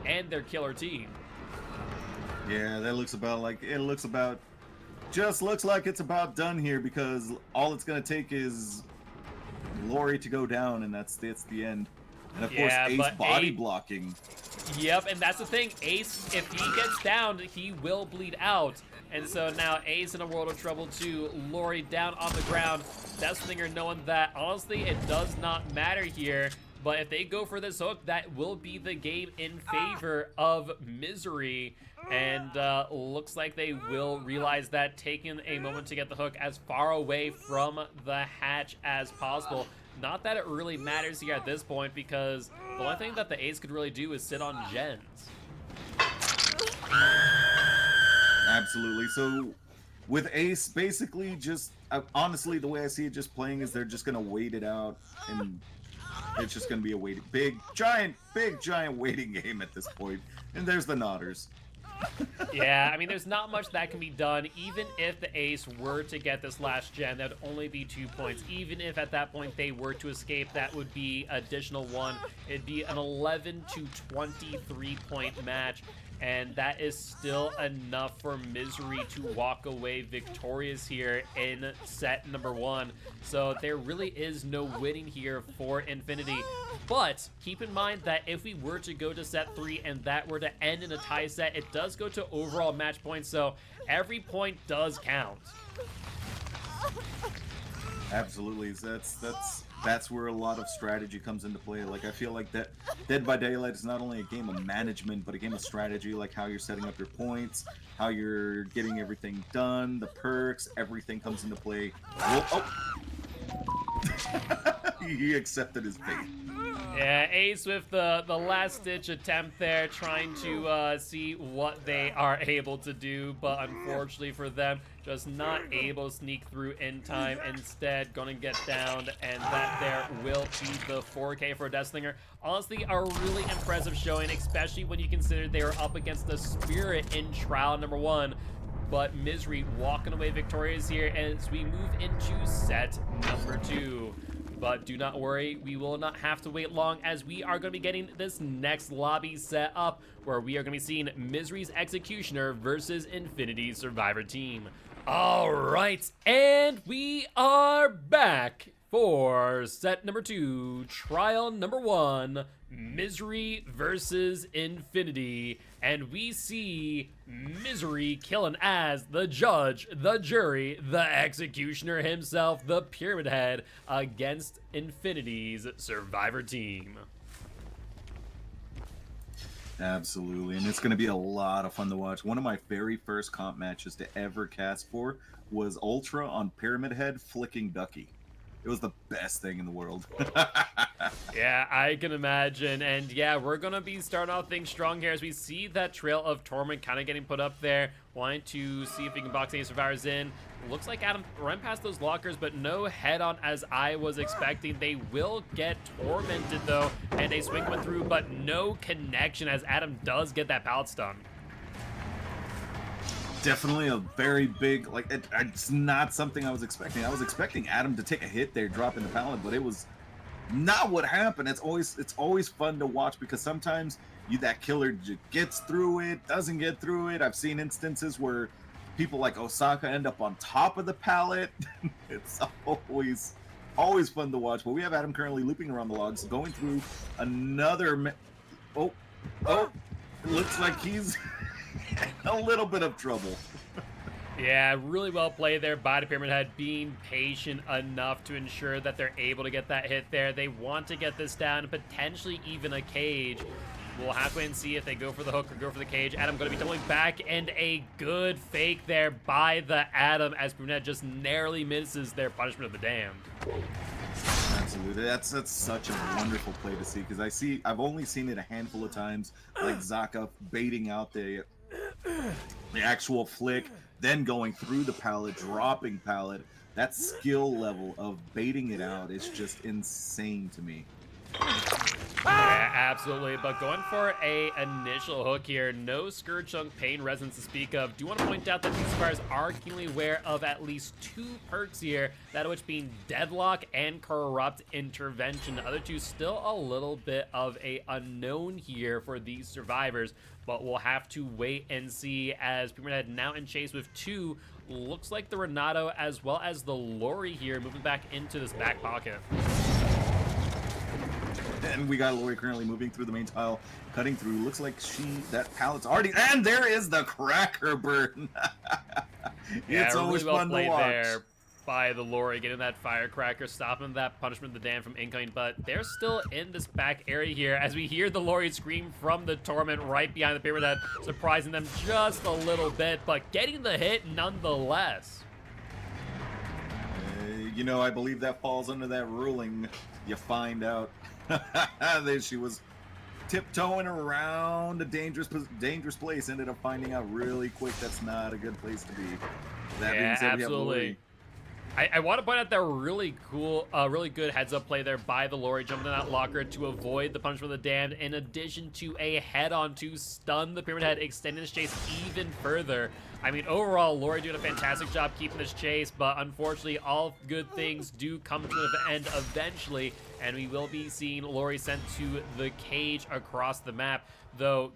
and their killer team. Yeah, that looks about like just looks like it's about done here, because all it's gonna take is Lori to go down, and that's the end. And of course, Ace body blocking. Yep, and that's the thing. Ace, if he gets downed, he will bleed out. And so now Ace in a world of trouble too. Lori down on the ground. Deathslinger knowing that, honestly, it does not matter here. But if they go for this hook, that will be the game in favor of Misery. And looks like they will realize that, taking a moment to get the hook as far away from the hatch as possible. Not that it really matters here at this point, because the only thing that the ace could really do is sit on gens. Absolutely. So with ace, basically just, honestly, the way I see it just playing is they're just going to wait it out, and it's just going to be a big giant waiting game at this point. And there's the nodders. Yeah, I mean, there's not much that can be done. Even if the ace were to get this last gen, that would only be 2 points. Even if at that point they were to escape, that would be additional 1. It'd be an 11 to 23 point match. And that is still enough for Misery to walk away victorious here in set number 1. So there really is no winning here for Infinity. But keep in mind that if we were to go to set 3 and that were to end in a tie set, it does go to overall match points. So every point does count. Absolutely. That's where a lot of strategy comes into play. Like, I feel like that Dead by Daylight is not only a game of management, but a game of strategy, like how you're setting up your points, how you're getting everything done, the perks, everything comes into play. Oh. He accepted his fate. Yeah, Ace with the last-ditch attempt there, trying to see what they are able to do, but unfortunately for them, just not able to sneak through in time. Instead, gonna get downed, and that there will be the 4K for Deathslinger. Honestly, a really impressive showing, especially when you consider they were up against the Spirit in Trial number 1. But Misery walking away victorious here as we move into set number 2. But do not worry, we will not have to wait long as we are going to be getting this next lobby set up where we are going to be seeing Misery's Executioner versus Infinity's Survivor team. All right, and we are back for set number 2, trial number 1, Misery versus Infinity. And we see Misery killing as the judge, the jury, the executioner himself, the Pyramid Head, against Infinity's Survivor team. Absolutely, and it's going to be a lot of fun to watch. One of my very first comp matches to ever cast for was Ultra on Pyramid Head flicking Ducky. It was the best thing in the world. Yeah, I can imagine. And yeah, we're going to be starting off things strong here as we see that Trail of Torment kind of getting put up there. Wanting to see if we can box any survivors in. Looks like Adam ran past those lockers, but no head-on as I was expecting. They will get tormented, though, and a swing went through, but no connection as Adam does get that pallet stun. Definitely a very big, like, it's not something I was expecting. I was expecting Adam to take a hit there, dropping the pallet, but it was not what happened. It's always fun to watch because sometimes that killer gets through it, doesn't get through it. I've seen instances where people like Osaka end up on top of the pallet. It's always fun to watch. But we have Adam currently looping around the logs, going through another. Oh, looks like he's in a little bit of trouble. Yeah, really well played there by the Pyramid Head, being patient enough to ensure that they're able to get that hit there. They want to get this down, and potentially even a cage. We'll have to wait and see if they go for the hook or go for the cage. Adam going to be tumbling back, and a good fake there by the Adam as Pyramid Head just narrowly misses their punishment of the damned. Absolutely, that's such a wonderful play to see because I've only seen it a handful of times, like Zaka baiting out the actual flick, then going through the pallet, dropping pallet. That skill level of baiting it out is just insane to me. Yeah, absolutely. But going for a initial hook here, no Scourge Chunk Pain Resonance to speak of. Do want to point out that these survivors are keenly aware of at least 2 perks here, that of which being Deadlock and Corrupt Intervention. The other 2 still a little bit of a unknown here for these survivors, but we'll have to wait and see as Pyramid Head now in chase with 2. Looks like the Renato as well as the Lori here moving back into this back pocket. And we got Lori currently moving through the main tile, cutting through. Looks like that pallet's already, and there is the Cracker Burn. It's always really well fun to played watch. there by the Lori, getting that firecracker, stopping that punishment of the damned from incoming, but they're still in this back area here as we hear the Lori scream from the Torment right behind the Pyramid Head, surprising them just a little bit, but getting the hit nonetheless. You know, I believe that falls under that ruling. You find out. She was tiptoeing around a dangerous place, ended up finding out really quick that's not a good place to be. That being said, we have Lori. I want to point out that really cool, really good heads-up play there by the Lori, jumping in that locker to avoid the punishment of the damned, in addition to a head-on to stun the Pyramid Head, extending this chase even further. I mean, overall, Lori doing a fantastic job keeping this chase, but unfortunately, all good things do come to an end eventually, and we will be seeing Lori sent to the cage across the map. Though,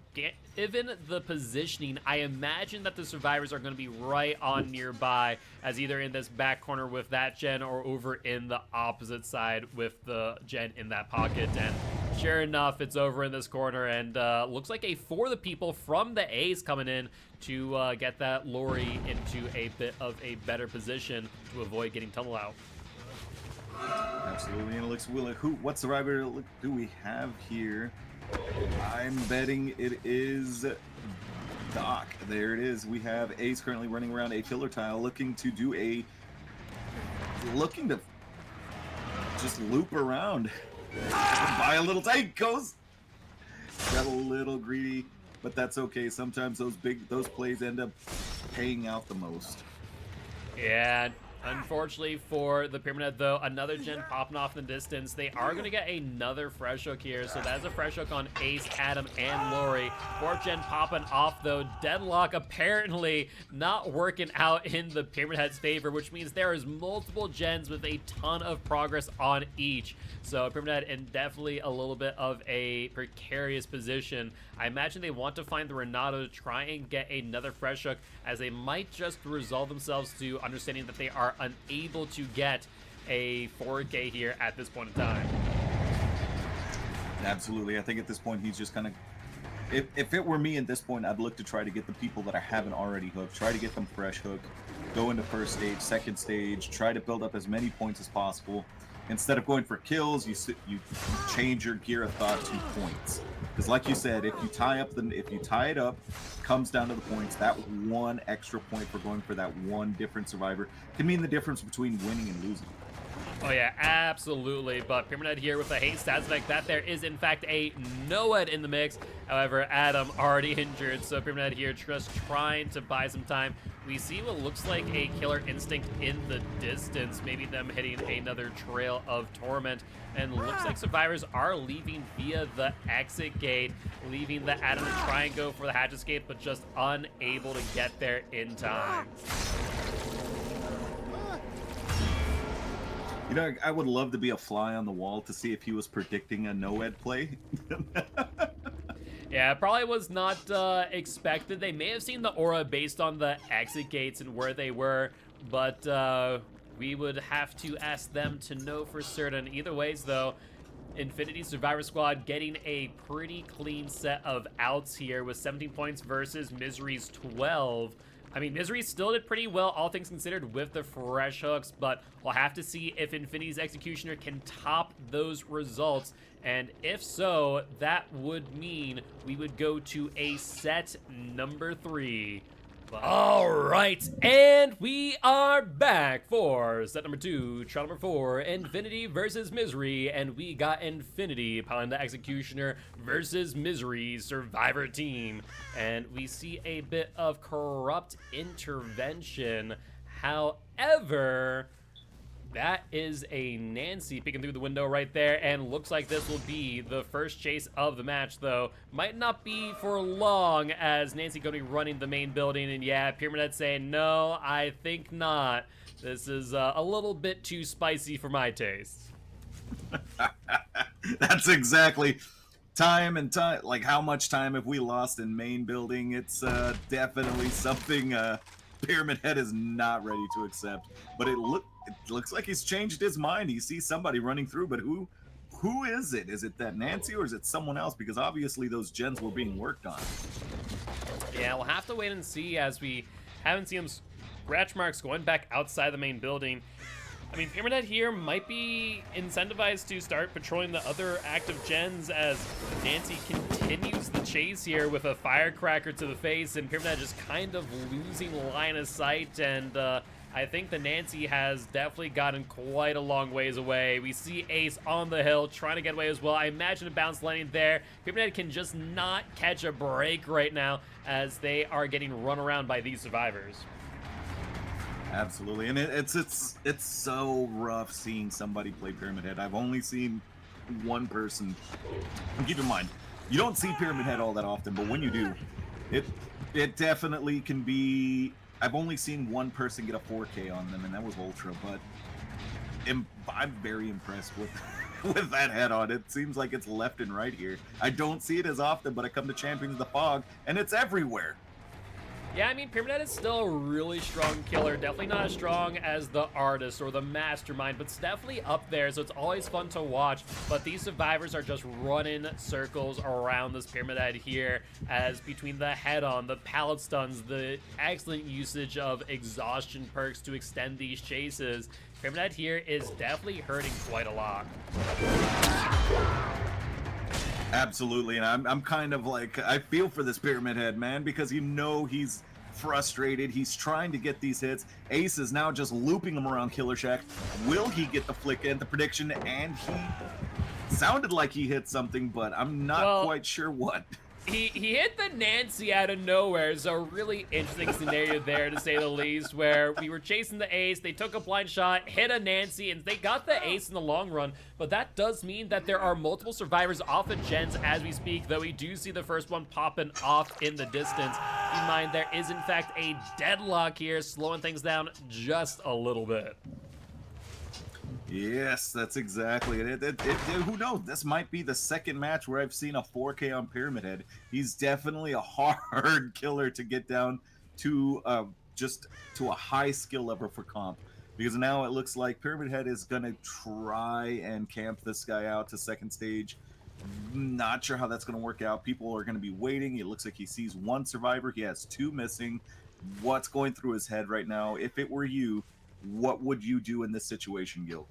given the positioning, I imagine that the survivors are going to be right on nearby, as either in this back corner with that gen or over in the opposite side with the gen in that pocket. And sure enough, it's over in this corner, and looks like a For the People from the A's coming in to get that Lori into a bit of a better position to avoid getting tumble out. Absolutely, and it looks what survivor do we have here? I'm betting it is Doc. There it is. We have Ace currently running around a killer tile, looking to just loop around. Buy a little tank goes. Got a little greedy, but that's okay. Sometimes those plays end up paying out the most. Yeah, unfortunately for the Pyramid Head, though, another gen popping off in the distance. They are going to get another fresh hook here, so that's a fresh hook on Ace, Adam, and Lori. Fourth gen popping off, though. Deadlock apparently not working out in the Pyramid Head's favor, which means there is multiple gens with a ton of progress on each. So Pyramid Head in definitely a little bit of a precarious position. I imagine they want to find the Renato to try and get another fresh hook, as they might just resolve themselves to understanding that they are unable to get a 4K here at this point in time. Absolutely. I think at this point he's just kind of... If it were me at this point, I'd look to try to get the people that I haven't already hooked, try to get them fresh hooked, go into first stage, second stage, try to build up as many points as possible. Instead of going for kills, you change your gear of thought to points. Because like you said, if you tie it up, comes down to the points, that one extra point for going for that one different survivor can mean the difference between winning and losing. Oh yeah, absolutely. But Pyramid Head here with a haste stats effect, that there is in fact a Noed in the mix. However, Adam already injured, so Pyramid Head here just trying to buy some time. We see what looks like a Killer Instinct in the distance, maybe them hitting another Trail of Torment. And looks like survivors are leaving via the exit gate, leaving the Adam to try and go for the hatch escape, but just unable to get there in time. You know, I would love to be a fly on the wall to see if he was predicting a no-ed play. Yeah, it probably was not expected. They may have seen the aura based on the exit gates and where they were, but we would have to ask them to know for certain. Either ways, though, Infinity Survivor Squad getting a pretty clean set of outs here with 17 points versus Misery's 12. I mean, Misery still did pretty well, all things considered, with the fresh hooks, but we'll have to see if Infinity's Executioner can top those results. And if so, that would mean we would go to a set number 3. All right, and we are back for set number 2, trial number 4, Infinity versus Misery, and we got Infinity piling the Executioner versus Misery's Survivor team, and we see a bit of corrupt intervention. However, that is a Nancy peeking through the window right there, and looks like this will be the first chase of the match, though. Might not be for long, as Nancy going to be running the main building, and yeah, Pyramid Head saying, no, I think not. This is a little bit too spicy for my taste. That's exactly time and time. Like, how much time have we lost in main building? It's definitely something Pyramid Head is not ready to accept. But it looks like he's changed his mind. He sees somebody running through, but who is it? Is it that Nancy or is it someone else? Because obviously those gens were being worked on. Yeah, we'll have to wait and see, as we haven't seen him scratch marks going back outside the main building. I mean, Pyramid Head here might be incentivized to start patrolling the other active gens, as Nancy continues the chase here with a firecracker to the face, and Pyramid Head just kind of losing line of sight, and I think the Nancy has definitely gotten quite a long ways away. We see Ace on the hill trying to get away as well. I imagine a bounce landing there. Pyramid Head can just not catch a break right now, as they are getting run around by these survivors. Absolutely, and it's so rough seeing somebody play Pyramid Head. I've only seen one person. And keep in mind, you don't see Pyramid Head all that often, but when you do, it definitely can be. I've only seen one person get a 4K on them, and that was Ultra. But I'm very impressed with that head on. It seems like it's left and right here. I don't see it as often, but I come to Champions of the Fog, and it's everywhere. Yeah, I mean, Pyramid Head is still a really strong killer. Definitely not as strong as the artist or the mastermind, but it's definitely up there, so it's always fun to watch. But these survivors are just running circles around this Pyramid Head here, as between the head-on, the pallet stuns, the excellent usage of exhaustion perks to extend these chases, Pyramid Head here is definitely hurting quite a lot. Absolutely, and I'm kind of like, I feel for this Pyramid Head, man, because you know he's frustrated. He's trying to get these hits. Ace is now just looping him around Killer Shack. Will he get the flick and the prediction? And he sounded like he hit something, but I'm not quite sure what. He hit the Nancy out of nowhere, so really interesting scenario there, to say the least, where we were chasing the ace, they took a blind shot, hit a Nancy, and they got the ace in the long run, but that does mean that there are multiple survivors off of gens as we speak, though we do see the first one popping off in the distance. Keep in mind, there is in fact a deadlock here, slowing things down just a little bit. Yes, that's exactly it. Who knows? This might be the second match where I've seen a 4K on Pyramid Head. He's definitely a hard killer to get down to just to a high skill level for comp. Because now it looks like Pyramid Head is going to try and camp this guy out to second stage. Not sure how that's going to work out. People are going to be waiting. It looks like he sees one survivor. He has two missing. What's going through his head right now? If it were you, what would you do in this situation, Guild?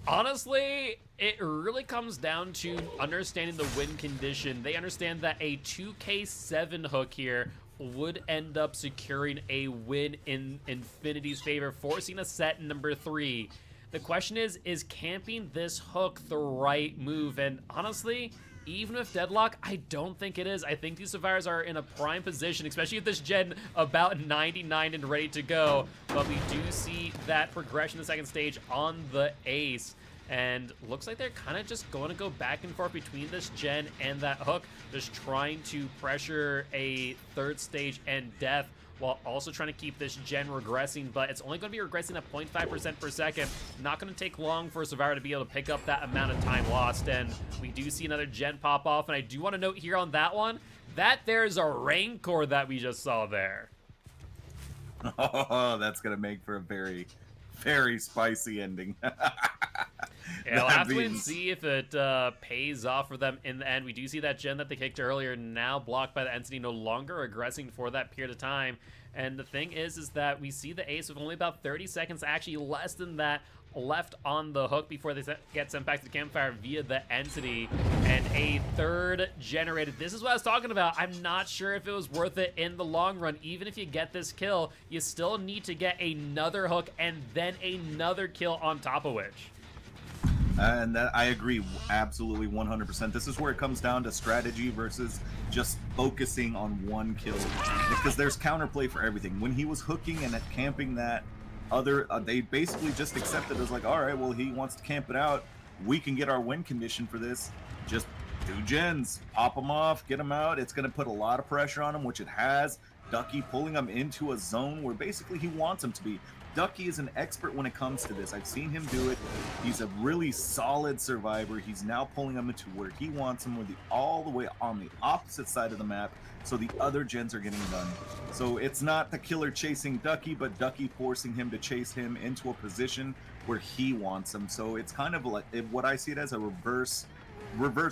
Honestly, it really comes down to understanding the win condition. They understand that a 2k7 hook here would end up securing a win in Infinity's favor, forcing a set number 3. The question is camping this hook the right move? And honestly, even with deadlock, I don't think it is. I think these survivors are in a prime position, especially if this gen about 99 and ready to go. But we do see that progression in the second stage on the ace. And looks like they're kind of just going to go back and forth between this gen and that hook, just trying to pressure a third stage and death, while also trying to keep this gen regressing, but it's only going to be regressing at 0.5% per second. Not going to take long for a survivor to be able to pick up that amount of time lost, and we do see another gen pop off, and I do want to note here on that one, that there's a Rancor that we just saw there. Oh, that's going to make for a very, very spicy ending. Yeah, we'll have to wait and see if it pays off for them in the end. We do see that gen that they kicked earlier now blocked by the entity, no longer aggressing for that period of time. And the thing is that we see the ace with only about 30 seconds, actually less than that, left on the hook before they get sent back to the campfire via the entity. And a third generated. This is what I was talking about. I'm not sure if it was worth it in the long run. Even if you get this kill, you still need to get another hook and then another kill on top of which. And that, I agree absolutely 100%. This is where it comes down to strategy versus just focusing on one kill. Because there's counterplay for everything. When he was hooking and camping that other, they basically just accepted it as like, all right, well, he wants to camp it out. We can get our win condition for this. Just do gens, pop them off, get them out. It's going to put a lot of pressure on him, which it has. Ducky pulling him into a zone where basically he wants him to be. Ducky is an expert when it comes to this. I've seen him do it. He's a really solid survivor. He's now pulling him into where he wants him, all the way on the opposite side of the map, so the other gens are getting done. So it's not the killer chasing Ducky, but Ducky forcing him to chase him into a position where he wants him. So it's kind of like what I see it as a reverse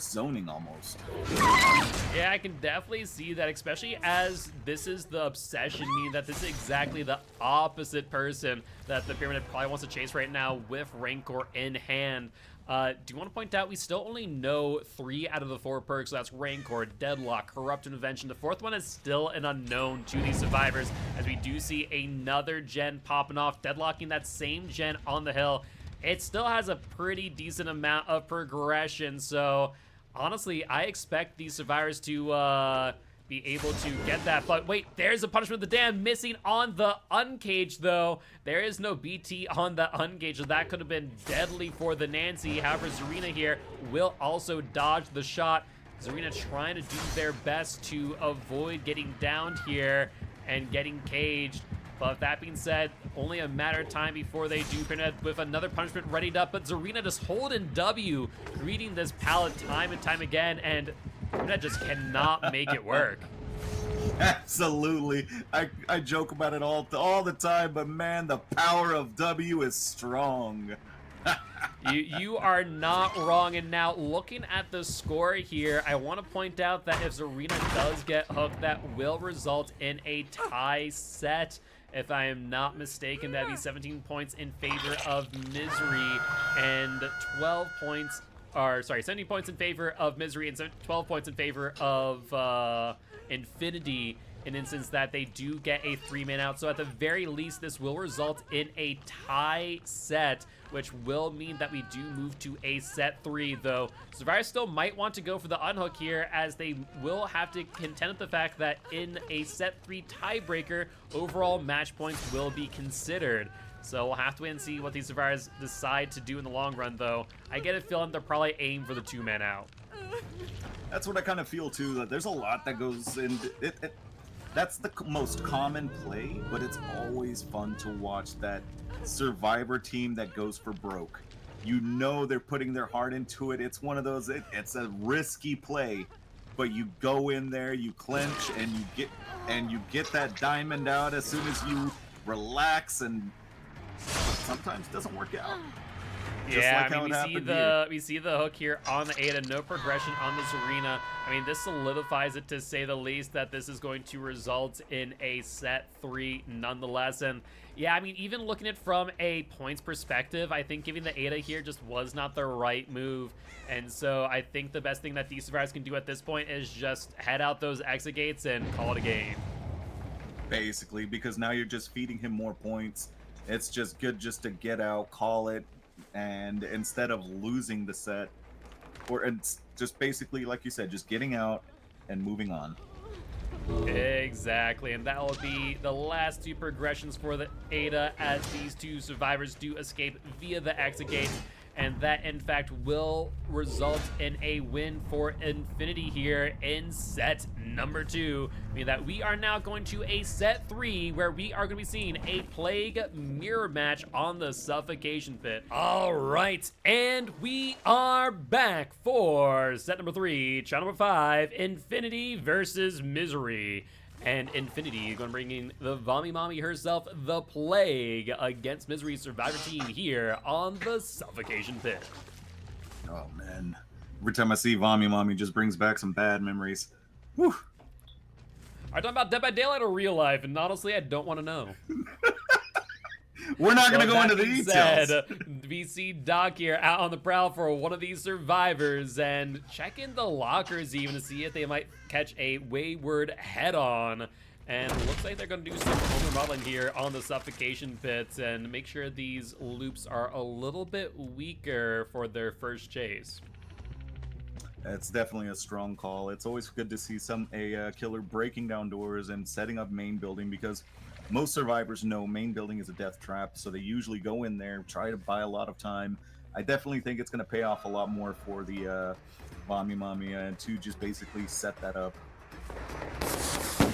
zoning almost. Yeah, I can definitely see that, especially as this is the obsession, meaning that this is exactly the opposite person that the Pyramid probably wants to chase right now with Rancor in hand. Do you want to point out we still only know 3 out of the 4 perks, so that's Rancor, Deadlock, Corrupt Intervention. The 4th one is still an unknown to these survivors, as we do see another gen popping off, deadlocking that same gen on the hill. It still has a pretty decent amount of progression, so honestly, I expect these survivors to be able to get that. But wait, there's a Punishment of the Damned missing on the Uncaged, though. There is no BT on the Uncaged, so that could have been deadly for the Nancy. However, Zarina here will also dodge the shot. Zarina trying to do their best to avoid getting downed here and getting caged. But that being said, only a matter of time before they do Pyramid with another punishment readied up. But Zarina just holding W, greeting this pallet time and time again, and Pyramid just cannot make it work. Absolutely. I joke about it all the time, but man, the power of W is strong. You are not wrong. And now looking at the score here, I want to point out that if Zarina does get hooked, that will result in a tie set. If I am not mistaken, that'd be 17 points in favor of Misery and 17 points in favor of Misery and 12 points in favor of Infinity in instance that they do get a 3-man out. So at the very least, this will result in a tie set, which will mean that we do move to a set 3, though Survivor still might want to go for the unhook here, as they will have to contend with the fact that in a set 3 tiebreaker, overall match points will be considered. So we'll have to wait and see what these Survivors decide to do in the long run, though. I get a feeling they'll probably aim for the 2-man out. That's what I kind of feel too. That there's a lot that goes in. That's the most common play, but it's always fun to watch that Survivor team that goes for broke. You know they're putting their heart into it. It's one of those. It's a risky play, but you go in there, you clench, and you get that diamond out as soon as you relax, and sometimes it doesn't work out. Yeah, like I mean, we see the hook here on the Ada, no progression on this arena. I mean, this solidifies it, to say the least, that this is going to result in a set 3 nonetheless. And yeah, I mean, even looking at it from a points perspective, I think giving the Ada here just was not the right move. And so I think the best thing that these Survivors can do at this point is just head out those exit gates and call it a game. Basically, because now you're just feeding him more points. It's just good just to get out, call it, and instead of losing the set, or it's just basically, like you said, just getting out and moving on. Exactly, and that will be the last 2 progressions for the Ada, as these 2 Survivors do escape via the exit gate. And that, in fact, will result in a win for Infinity here in set number 2. Meaning that we are now going to a set 3, where we are going to be seeing a Plague mirror match on the Suffocation Pit. All right, and we are back for set number 3, channel number 5, Infinity versus Misery. And Infinity going to bring in the Vommy Mommy herself, the Plague, against Misery's Survivor team here on the Suffocation Pit. Oh, man. Every time I see Vommy Mommy, just brings back some bad memories. Whew. Are you talking about Dead by Daylight or real life? And honestly, I don't want to know. We're not going to go into the details. We see Doc here out on the prowl for one of these Survivors and checking the lockers even to see if they might catch a wayward head-on. And it looks like they're going to do some home remodeling here on the Suffocation Pits and make sure these loops are a little bit weaker for their first chase. That's definitely a strong call. It's always good to see a killer breaking down doors and setting up main building, because most Survivors know main building is a death trap, so they usually go in there, try to buy a lot of time. I definitely think it's going to pay off a lot more for the Vommy Mommy to just basically set that up.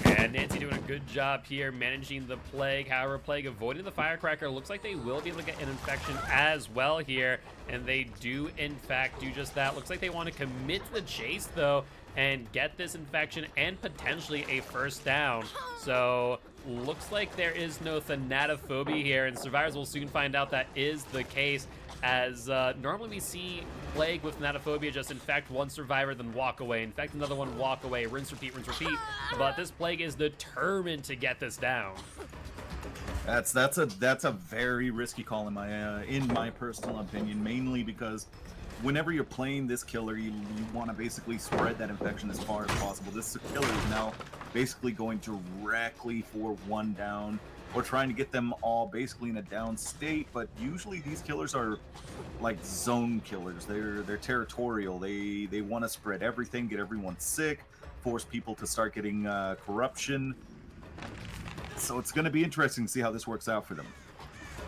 And Nancy doing a good job here managing the Plague. However, Plague avoiding the Firecracker. Looks like they will be able to get an infection as well here. And they do, in fact, do just that. Looks like they want to commit to the chase, though, and get this infection and potentially a first down. So looks like there is no Thanatophobia here, and Survivors will soon find out that is the case, as normally we see Plague with Thanatophobia just infect one Survivor, then walk away, infect another one, walk away, rinse, repeat, but this Plague is determined to get this down. That's a very risky call in my personal opinion, mainly because whenever you're playing this killer, you want to basically spread that infection as far as possible. This killer is now basically going directly for one down, or trying to get them all basically in a down state. But usually these killers are like zone killers. They're territorial. They want to spread everything, get everyone sick, force people to start getting corruption. So it's going to be interesting to see how this works out for them.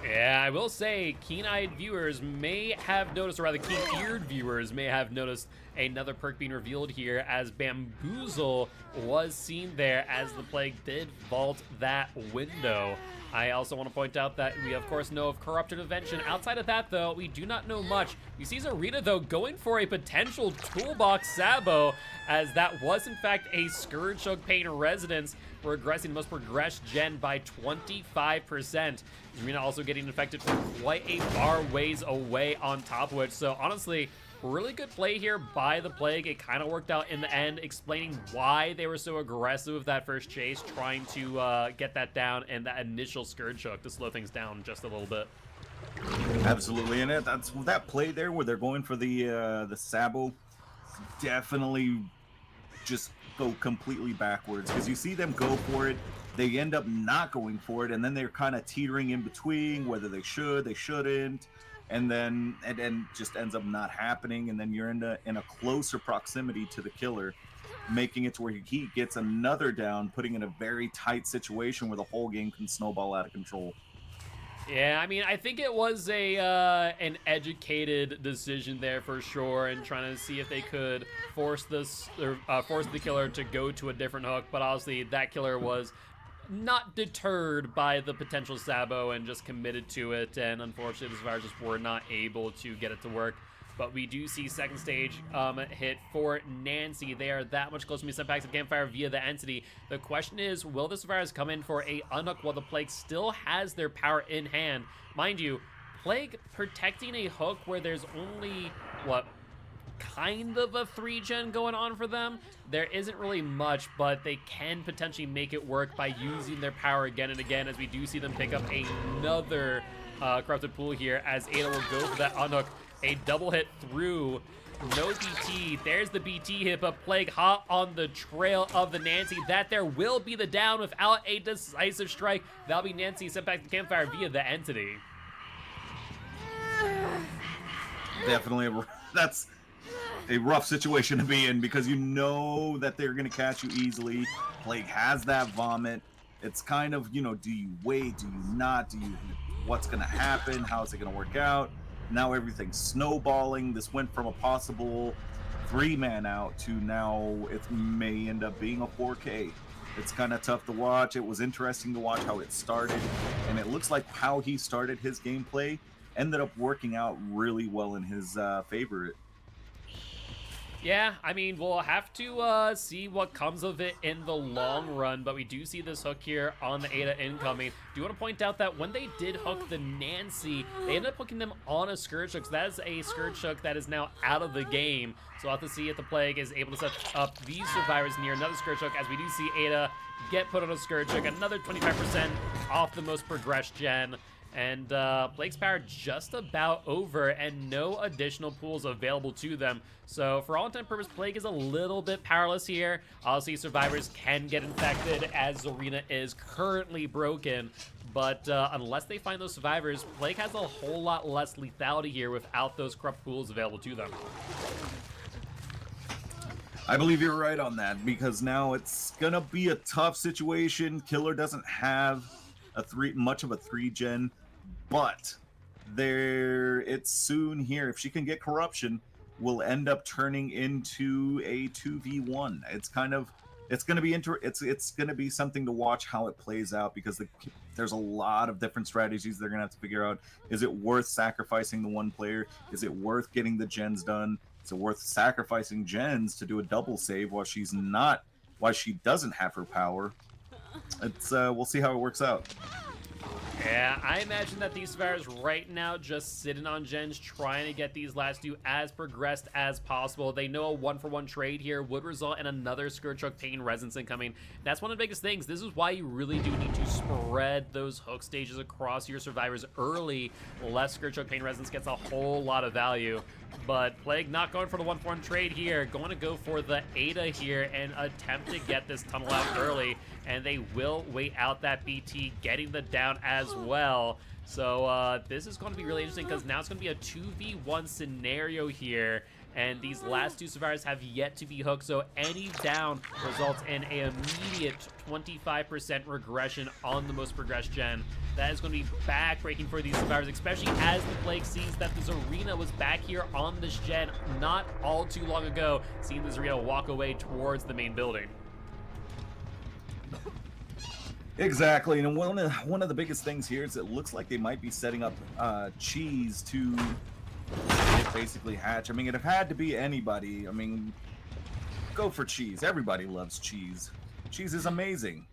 Yeah, I will say, keen-eyed viewers may have noticed, or rather keen-eared viewers may have noticed another perk being revealed here, as Bamboozle was seen there as the Plague did vault that window. I also want to point out that we, of course, know of Corrupt Intervention. Outside of that, though, we do not know much. You see Zarita, though, going for a potential Toolbox Sabo, as that was, in fact, a Scourge Choke Pain Residence, regressing the most progressed gen by 25%. Zarina also getting infected from quite a far ways away on top of it. So, honestly, really good play here by the Plague. It kind of worked out in the end, explaining why they were so aggressive with that first chase, trying to get that down, and that initial Scourge Hook to slow things down just a little bit. Absolutely, and that's that play there where they're going for the Sabo, definitely just go completely backwards, because you see them go for it, they end up not going for it, and then they're kind of teetering in between whether they should, they shouldn't, and then just ends up not happening, and then you're in a closer proximity to the killer, making it to where he gets another down, putting in a very tight situation where the whole game can snowball out of control. Yeah, I mean, I think it was a an educated decision there for sure, and trying to see if they could force force the killer to go to a different hook. But obviously, that killer was not deterred by the potential Sabo and just committed to it. And unfortunately, the survivors just were not able to get it to work. But we do see second stage hit for Nancy. They are that much closer to being sent back to the campfire via the entity. The question is, will the survivors come in for a unhook while the Plague still has their power in hand? Mind you, Plague protecting a hook where there's only, what, kind of a 3-gen going on for them. There isn't really much, but they can potentially make it work by using their power again and again, as we do see them pick up another corrupted pool here, as Ada will go for that unhook. A double hit through, no BT. There's the BT hit, but Plague hot on the trail of the Nancy. That there will be the down without a decisive strike. That'll be Nancy sent back to the campfire via the entity. Definitely, that's a rough situation to be in, because you know that they're going to catch you easily. Plague has that vomit. It's kind of, you know, do you wait? Do you not? What's going to happen? How is it going to work out? Now everything's snowballing. This went from a possible 3-man out to now it may end up being a 4K. It's kind of tough to watch. It was interesting to watch how it started, and it looks like how he started his gameplay ended up working out really well in his favor. Yeah, I mean, we'll have to see what comes of it in the long run, but we do see this hook here on the Ada incoming. Do want to point out that when they did hook the Nancy, they ended up hooking them on a Scourge hook, so that is a Scourge hook that is now out of the game. So we'll have to see if the Plague is able to set up these survivors near another Scourge hook, as we do see Ada get put on a Scourge hook, another 25% off the most progressed gen. And Plague's power just about over, and no additional pools available to them. So for all intent and purpose, Plague is a little bit powerless here. Obviously, survivors can get infected, as Arena is currently broken. But unless they find those survivors, Plague has a whole lot less lethality here without those corrupt pools available to them. I believe you're right on that, because now it's gonna be a tough situation. Killer doesn't have much of a 3-gen, but it's soon here. If she can get corruption, will end up turning into a 2v1. It's gonna be it's gonna be something to watch how it plays out, because there's a lot of different strategies they're gonna have to figure out. Is it worth sacrificing the one player? Is it worth getting the gens done? Is it worth sacrificing gens to do a double save while she doesn't have her power? It's we'll see how it works out. Yeah, I imagine that these survivors right now just sitting on gens, trying to get these last two as progressed as possible. They know a 1-for-1 trade here would result in another Scourge Hook Pain Resonance incoming. That's one of the biggest things. This is why you really do need to spread those hook stages across your survivors early. Less Scourge Hook Pain Resonance gets a whole lot of value. But Plague not going for the 1-for-1 trade here, going to go for the Ada here and attempt to get this tunnel out early. And they will wait out that BT, getting the down as well. So this is going to be really interesting, because now it's going to be a 2v1 scenario here. And these last two survivors have yet to be hooked, so any down results in an immediate 25% regression on the most progressed gen. That is going to be back-breaking for these survivors, especially as the Plague sees that this Arena was back here on this gen not all too long ago, seeing this Arena walk away towards the main building. Exactly, and one of the biggest things here is it looks like they might be setting up Cheese to basically hatch. I mean, it had to be anybody. I mean, go for Cheese. Everybody loves Cheese. Cheese is amazing.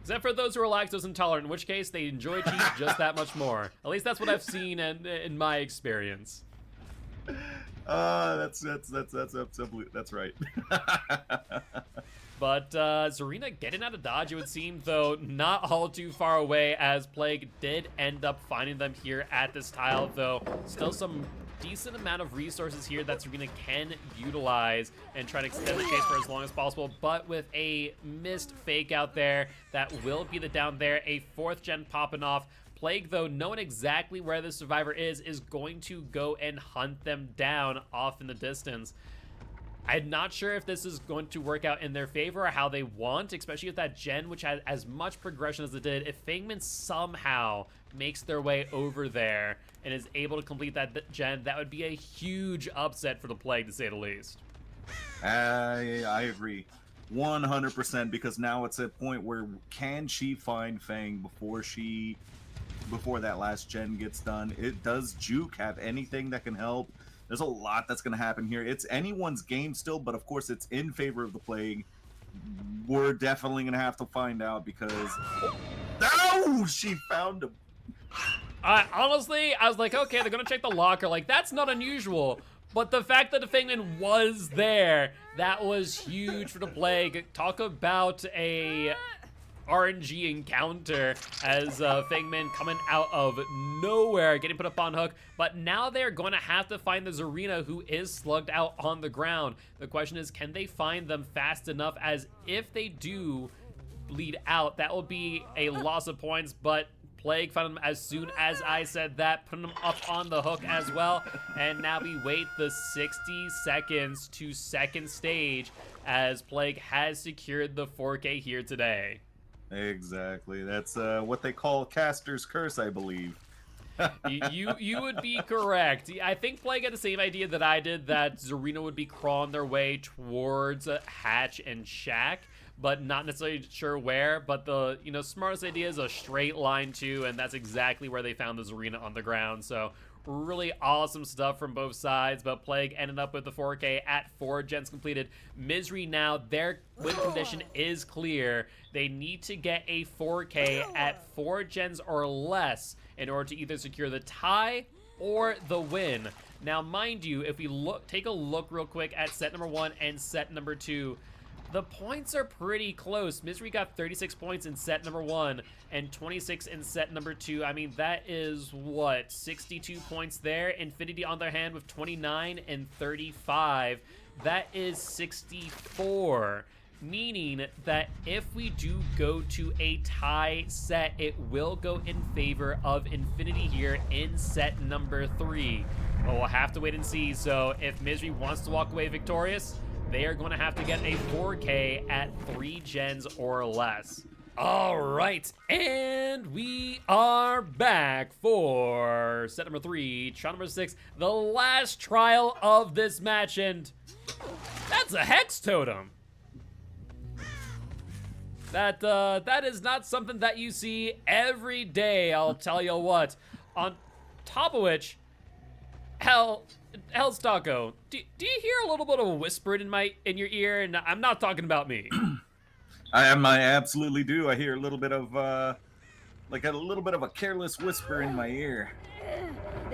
Except for those who are lactose intolerant, in which case they enjoy cheese just that much more. At least that's what I've seen in my experience. That's right. But Zarina getting out of dodge, it would seem, though not all too far away, as Plague did end up finding them here at this tile, though still some decent amount of resources here that Serena can utilize and try to extend the chase for as long as possible, but with a missed fake out there, that will be the down there. A 4th gen popping off. Plague, though, knowing exactly where the survivor is going to go and hunt them down off in the distance. I'm not sure if this is going to work out in their favor or how they want, especially with that gen, which had as much progression as it did. If Fangman somehow makes their way over there and is able to complete that gen, that would be a huge upset for the Plague, to say the least. I agree 100%, because now it's a point where can she find Fang before that last gen gets done? Does Juke have anything that can help? There's a lot that's going to happen here. It's anyone's game still, but of course it's in favor of the Plague. We're definitely going to have to find out, because... Oh, she found him. Honestly, I was like, okay, they're going to check the locker. Like, that's not unusual. But the fact that the Fangman was there, that was huge for the Plague. Talk about a RNG encounter as Fangman coming out of nowhere, getting put up on hook. But now they're going to have to find the Zarina, who is slugged out on the ground. The question is, can they find them fast enough? As if they do bleed out, that will be a loss of points, but Plague found them as soon as I said that, putting them up on the hook as well. And now we wait the 60 seconds to second stage, as Plague has secured the 4K here today. Exactly. That's what they call Caster's Curse, I believe. You would be correct. I think Plague had the same idea that I did, that Zarina would be crawling their way towards Hatch and Shaq, but not necessarily sure where. But the smartest idea is a straight line too, and that's exactly where they found the Zarina, on the ground. So really awesome stuff from both sides, but Plague ended up with the 4K at 4 gens completed. Misery now, their win condition is clear. They need to get a 4K at 4 gens or less in order to either secure the tie or the win. Now, mind you, if we take a look real quick at set number 1 and set number 2, the points are pretty close. Misery got 36 points in set number 1 and 26 in set number 2. I mean, that is, what, 62 points there? Infinity on their hand with 29 and 35. That is 64. Meaning that if we do go to a tie set, it will go in favor of Infinity here in set number 3. But we'll have to wait and see. So if Misery wants to walk away victorious, they are going to have to get a 4K at 3 gens or less. All right, and we are back for set number 3, trial number 6, the last trial of this match, and that's a Hex Totem. That is not something that you see every day, I'll tell you what. On top of which, Hell's Taco, do you hear a little bit of a whispering in your ear? And I'm not talking about me. I absolutely do. I hear a little bit of like a little bit of a careless whisper in my ear.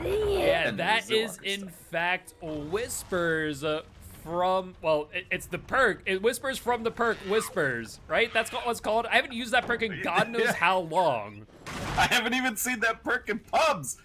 Yeah, that is in fact whispers from, well, it's the perk. It whispers from the perk Whispers, right? That's what it's called. I haven't used that perk in God knows how long. I haven't even seen that perk in pubs.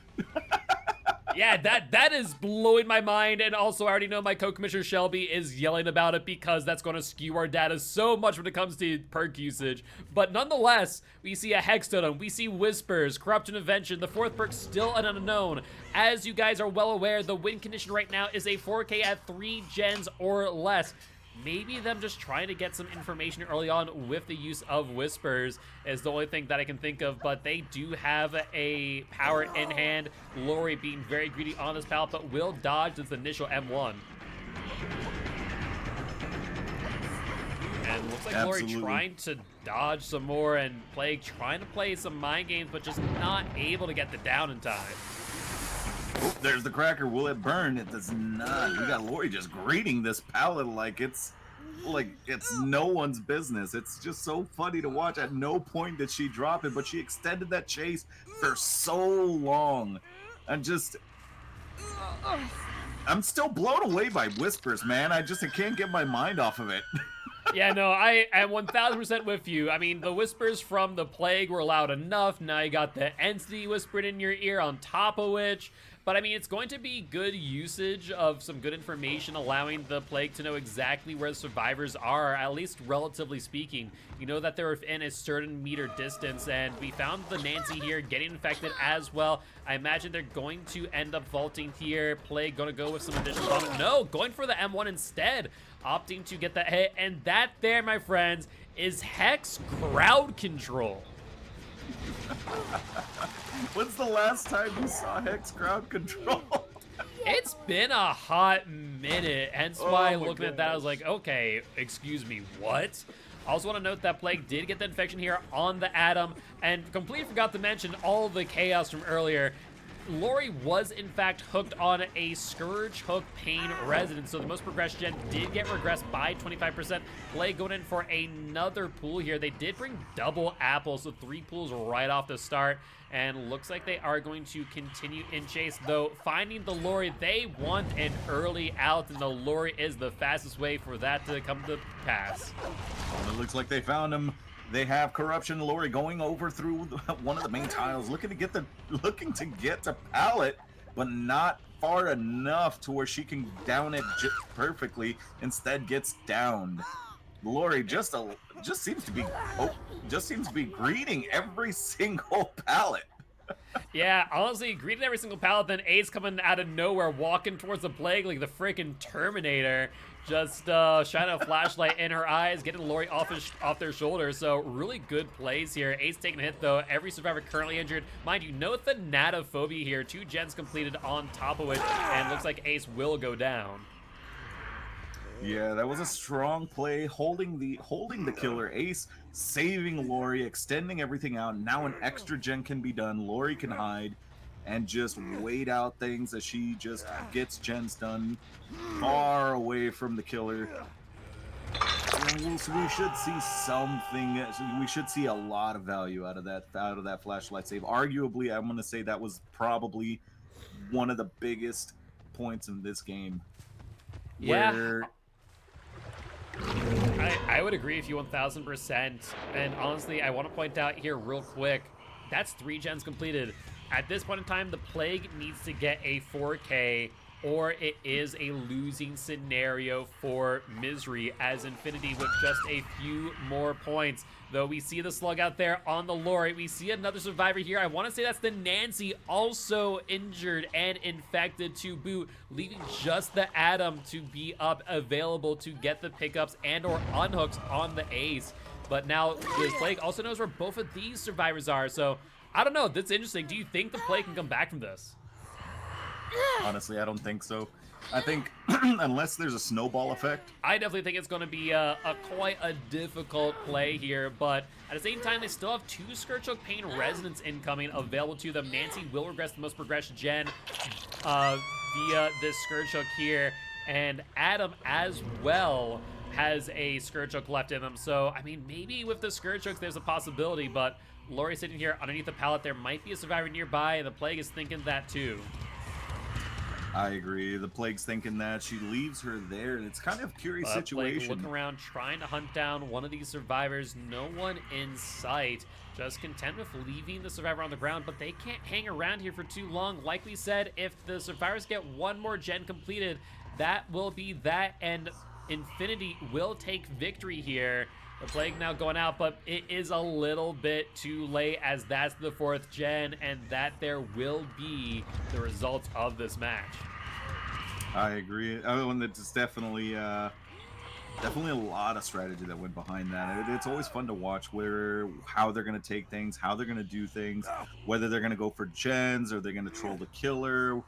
Yeah, that is blowing my mind, and also I already know my co-commissioner Shelby is yelling about it because that's going to skew our data so much when it comes to perk usage. But nonetheless, we see a Hex Totem, we see Whispers, Corrupt Intervention, the 4th perk still an unknown. As you guys are well aware, the win condition right now is a 4K at 3 gens or less. Maybe them just trying to get some information early on with the use of Whispers is the only thing that I can think of, but they do have a power in hand. Lori being very greedy on this pallet, but will dodge this initial M1. And looks like Absolutely. Lori trying to dodge some more, and Plague trying to play some mind games, but just not able to get the down in time. Oh, there's the cracker. Will it burn? It does not. We got Lori just greeting this pallet like it's no one's business. It's just so funny to watch. At no point did she drop it, but she extended that chase for so long. I'm still blown away by Whispers, man. I can't get my mind off of it. Yeah, no, I am 1000% with you. I mean, the Whispers from the Plague were loud enough. Now you got the Entity whispered in your ear on top of which. But I mean, it's going to be good usage of some good information, allowing the Plague to know exactly where the survivors are, at least relatively speaking. You know that they're within a certain meter distance, and we found the Nancy here getting infected as well. I imagine they're going to end up vaulting here. Plague gonna go with some additional vomit. No, going for the M1 instead, opting to get that hit. And that there, my friends, is Hex crowd control. When's the last time you saw Hex crowd control? It's been a hot minute, hence why Oh my looking at that, I was gosh. like, okay, excuse me, what? I also want to note that Plague did get the infection here on the Atom, and completely forgot to mention all the chaos from earlier. Lori was, in fact, hooked on a Scourge Hook Pain Resonance, so the most progressed gen did get regressed by 25%. Plague going in for another pool here. They did bring double apples, so 3 pools right off the start, and looks like they are going to continue in chase, though finding the Lori, they want an early out, and the Lori is the fastest way for that to come to pass. It looks like they found him. They have Corruption Lori going over through one of the main tiles, looking to get to Pallet, but not far enough to where she can down it perfectly. Instead, gets downed. Lori just seems to be greeting every single pallet. Yeah, honestly, greeted every single pallet, then Ace coming out of nowhere, walking towards the Plague like the freaking Terminator, just shining a flashlight in her eyes, getting Lori off their shoulders. So really good plays here. Ace taking a hit though. Every survivor currently injured. Mind you, note the Natophobia here. 2 gens completed on top of it, and looks like Ace will go down. Yeah, that was a strong play, holding the killer. Ace saving Lori, extending everything out. Now an extra gen can be done. Lori can hide and just wait out things as she just gets gens done far away from the killer. And we should see something. We should see a lot of value out of that flashlight save. Arguably, I'm going to say that was probably one of the biggest points in this game. Yeah. Where I would agree with you 1000%. And honestly, I want to point out here real quick, that's 3 gens completed. At this point in time, the Plague needs to get a 4K, or it is a losing scenario for Misery as Infinity with just a few more points. Though we see the slug out there on the Lori, we see another survivor here. I want to say that's the Nancy, also injured and infected to boot, leaving just the Atom to be up, available to get the pickups and or unhooks on the Ace. But now this Plague also knows where both of these survivors are, so I don't know. That's interesting. Do you think the Plague can come back from this? honestly, I don't think so. I think unless there's a snowball effect. I definitely think it's going to be quite a difficult play here, but at the same time, they still have 2 Scourge Hook Pain Resonance incoming available to them. Nancy will regress the most progressed gen via this Scourge Hook here, and Adam as well has a Scourge Hook left in them. So, I mean, maybe with the Scourge Hooks, there's a possibility, but Lori sitting here underneath the pallet, there might be a survivor nearby, and the Plague is thinking that too. I agree. The Plague's thinking that. She leaves her there, and it's kind of a curious situation. Plague looking around, trying to hunt down one of these survivors. No one in sight. Just content with leaving the survivor on the ground, but they can't hang around here for too long. Like we said, if the survivors get one more gen completed, that will be that, and Infinity will take victory here. The Plague now going out, but it is a little bit too late as that's the 4th gen, and that there will be the results of this match. I agree. And it's definitely a lot of strategy that went behind that. It's always fun to watch how they're going to take things, how they're going to do things, whether they're going to go for gens or they're going to troll the killer.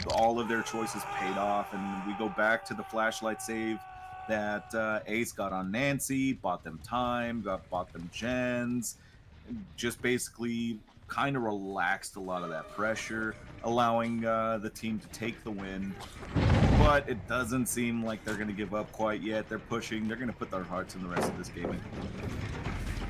All of their choices paid off, and we go back to the flashlight save that Ace got on Nancy, bought them time, bought them gens, just basically kind of relaxed a lot of that pressure, allowing the team to take the win. But it doesn't seem like they're going to give up quite yet. They're pushing. They're going to put their hearts in the rest of this game.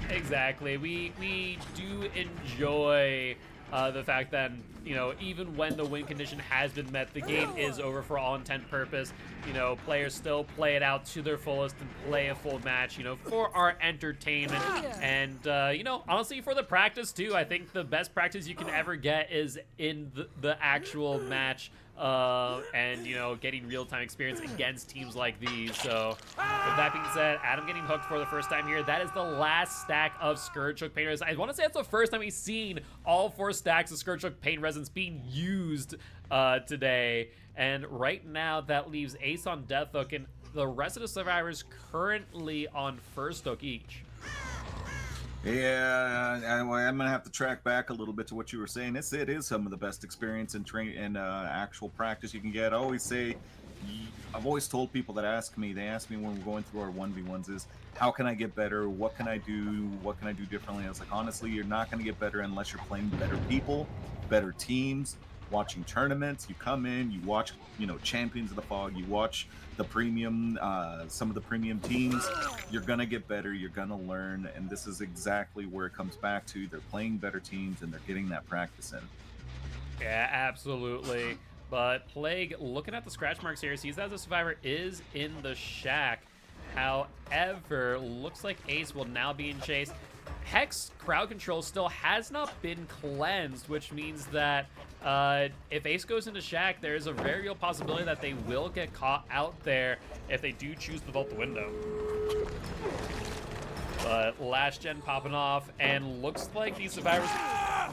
Exactly. We do enjoy The fact that, you know, even when the win condition has been met, the game is over for all intent purpose. You know, players still play it out to their fullest and play a full match, you know, for our entertainment. And, you know, honestly, for the practice, too, I think the best practice you can ever get is in the actual match. And, you know, getting real-time experience against teams like these. So, with that being said, Adam getting hooked for the first time here. That is the last stack of Scourge Hook Pain Resins. I want to say it's the first time we've seen all 4 stacks of Scourge Hook Pain Resins being used today. And right now, that leaves Ace on Death Hook, and the rest of the survivors currently on First Hook each. Yeah, I'm gonna have to track back a little bit to what you were saying. It is some of the best experience and actual practice you can get. I've always told people that ask me when we're going through our 1v1s is, how can I get better? What can I do? What can I do differently? I was like, honestly, you're not gonna get better unless you're playing better people, better teams, watching tournaments. You come in, you watch, you know, Champions of the Fog, you watch the premium, some of the premium teams. You're gonna get better, you're gonna learn, and this is exactly where it comes back to. They're playing better teams and they're getting that practice in. Yeah, absolutely. But Plague, looking at the scratch marks here, sees that the survivor is in the shack. However, looks like Ace will now be in chase. Hex crowd control still has not been cleansed, which means that if Ace goes into shack, there is a very real possibility that they will get caught out there if they do choose to vault the window. But last gen popping off, and looks like these survivors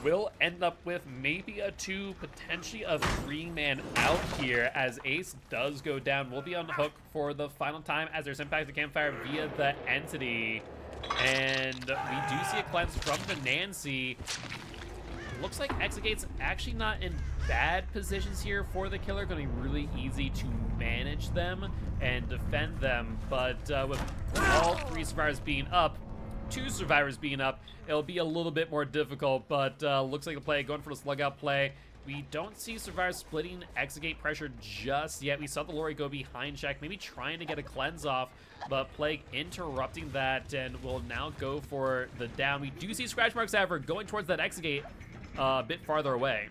will end up with maybe a 2, potentially a 3-man out here, as Ace does go down. We'll be on the hook for the final time as there's impact the campfire via the entity. And we do see a cleanse from the Nancy. Looks like Exegate's actually not in bad positions here for the killer. Going to be really easy to manage them and defend them. But with all 3 survivors being up, 2 survivors being up, it'll be a little bit more difficult. But looks like the play going for the slug out play. We don't see survivors splitting Exegate pressure just yet. We saw the Lori go behind Shack, maybe trying to get a cleanse off, but Plague interrupting that and will now go for the down. We do see scratch marks, however, going towards that Exegate a bit farther away.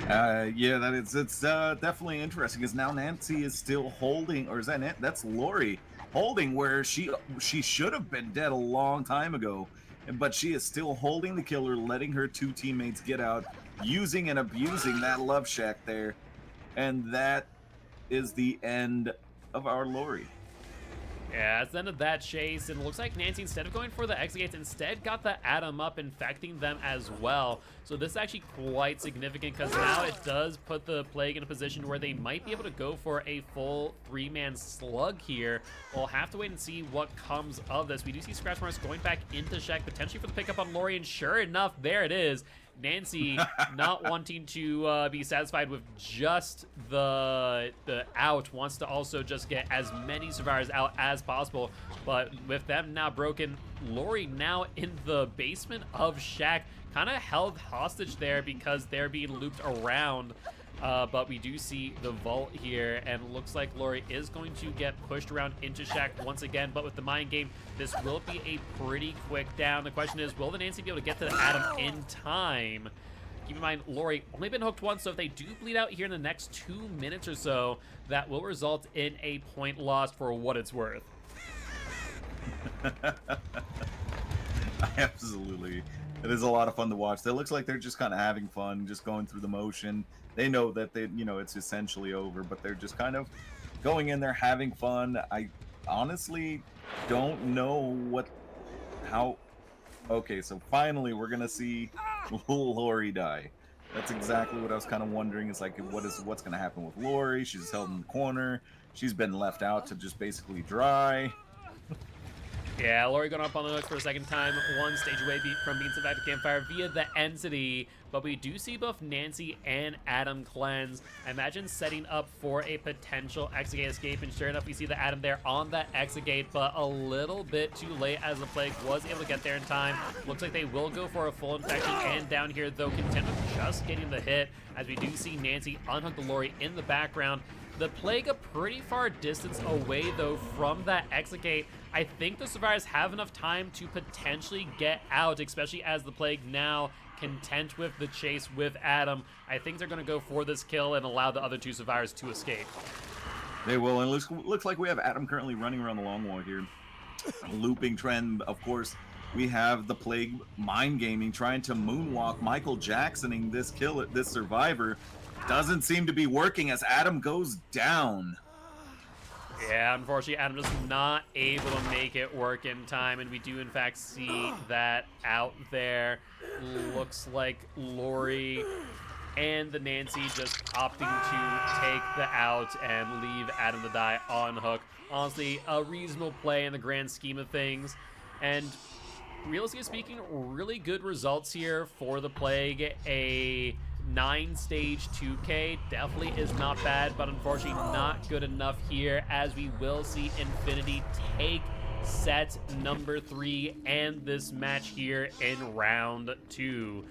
Yeah, it's definitely interesting, because now Nancy is still holding, or is that's Lori holding where she should have been dead a long time ago. But she is still holding the killer, letting her 2 teammates get out, using and abusing that love shack there. And that is the end of our Lori. Yeah, it's the end of that chase, and it looks like Nancy, instead of going for the Exegates, instead got the Atom up, infecting them as well. So this is actually quite significant, because now it does put the Plague in a position where they might be able to go for a full 3-man slug here. We'll have to wait and see what comes of this. We do see scratch marks going back into Shack, potentially for the pickup on Lori, and sure enough, there it is. Nancy not wanting to be satisfied with just the out, wants to also just get as many survivors out as possible. But with them now broken, Lori now in the basement of Shack, kind of held hostage there because they're being looped around. But we do see the vault here, and looks like Lori is going to get pushed around into Shack once again. But with the mind game, this will be a pretty quick down. The question is, will the Nancy be able to get to the Atom in time? Keep in mind, Lori only been hooked once, so if they do bleed out here in the next 2 minutes or so, that will result in a point lost for what it's worth. Absolutely. It is a lot of fun to watch. It looks like they're just kind of having fun, just going through the motion. They know that it's essentially over, but they're just kind of going in there having fun. I honestly don't know how. Okay, so finally we're gonna see Lori die. That's exactly what I was kind of wondering. Is like, what's gonna happen with Lori? She's held in the corner. She's been left out to just basically dry. Yeah, Lori going up on the hook for a second time, 1 stage away from being sent back to campfire via the entity. But we do see both Nancy and Adam cleanse. I imagine setting up for a potential Exegate escape, and sure enough, we see the Adam there on that Exegate, but a little bit too late as the Plague was able to get there in time. Looks like they will go for a full infection, and down here, though, content with just getting the hit, as we do see Nancy unhook the Lori in the background. The Plague a pretty far distance away, though, from that Exegate. I think the survivors have enough time to potentially get out, especially as the Plague now content with the chase with Adam. I think they're going to go for this kill and allow the other two survivors to escape. They will, and looks like we have Adam currently running around the long wall here. Looping trend, of course. We have the Plague mind gaming, trying to moonwalk, Michael Jacksoning this kill at this survivor. Doesn't seem to be working as Adam goes down. Yeah, unfortunately, Adam just not able to make it work in time, and we do, in fact, see that out there. Looks like Lori and the Nancy just opting to take the out and leave Adam to die on Hook. Honestly, a reasonable play in the grand scheme of things, and realistically speaking, really good results here for the Plague. A 9-stage 2K definitely is not bad, but unfortunately not good enough here, as we will see Infinity take set number 3 and this match here in round 2.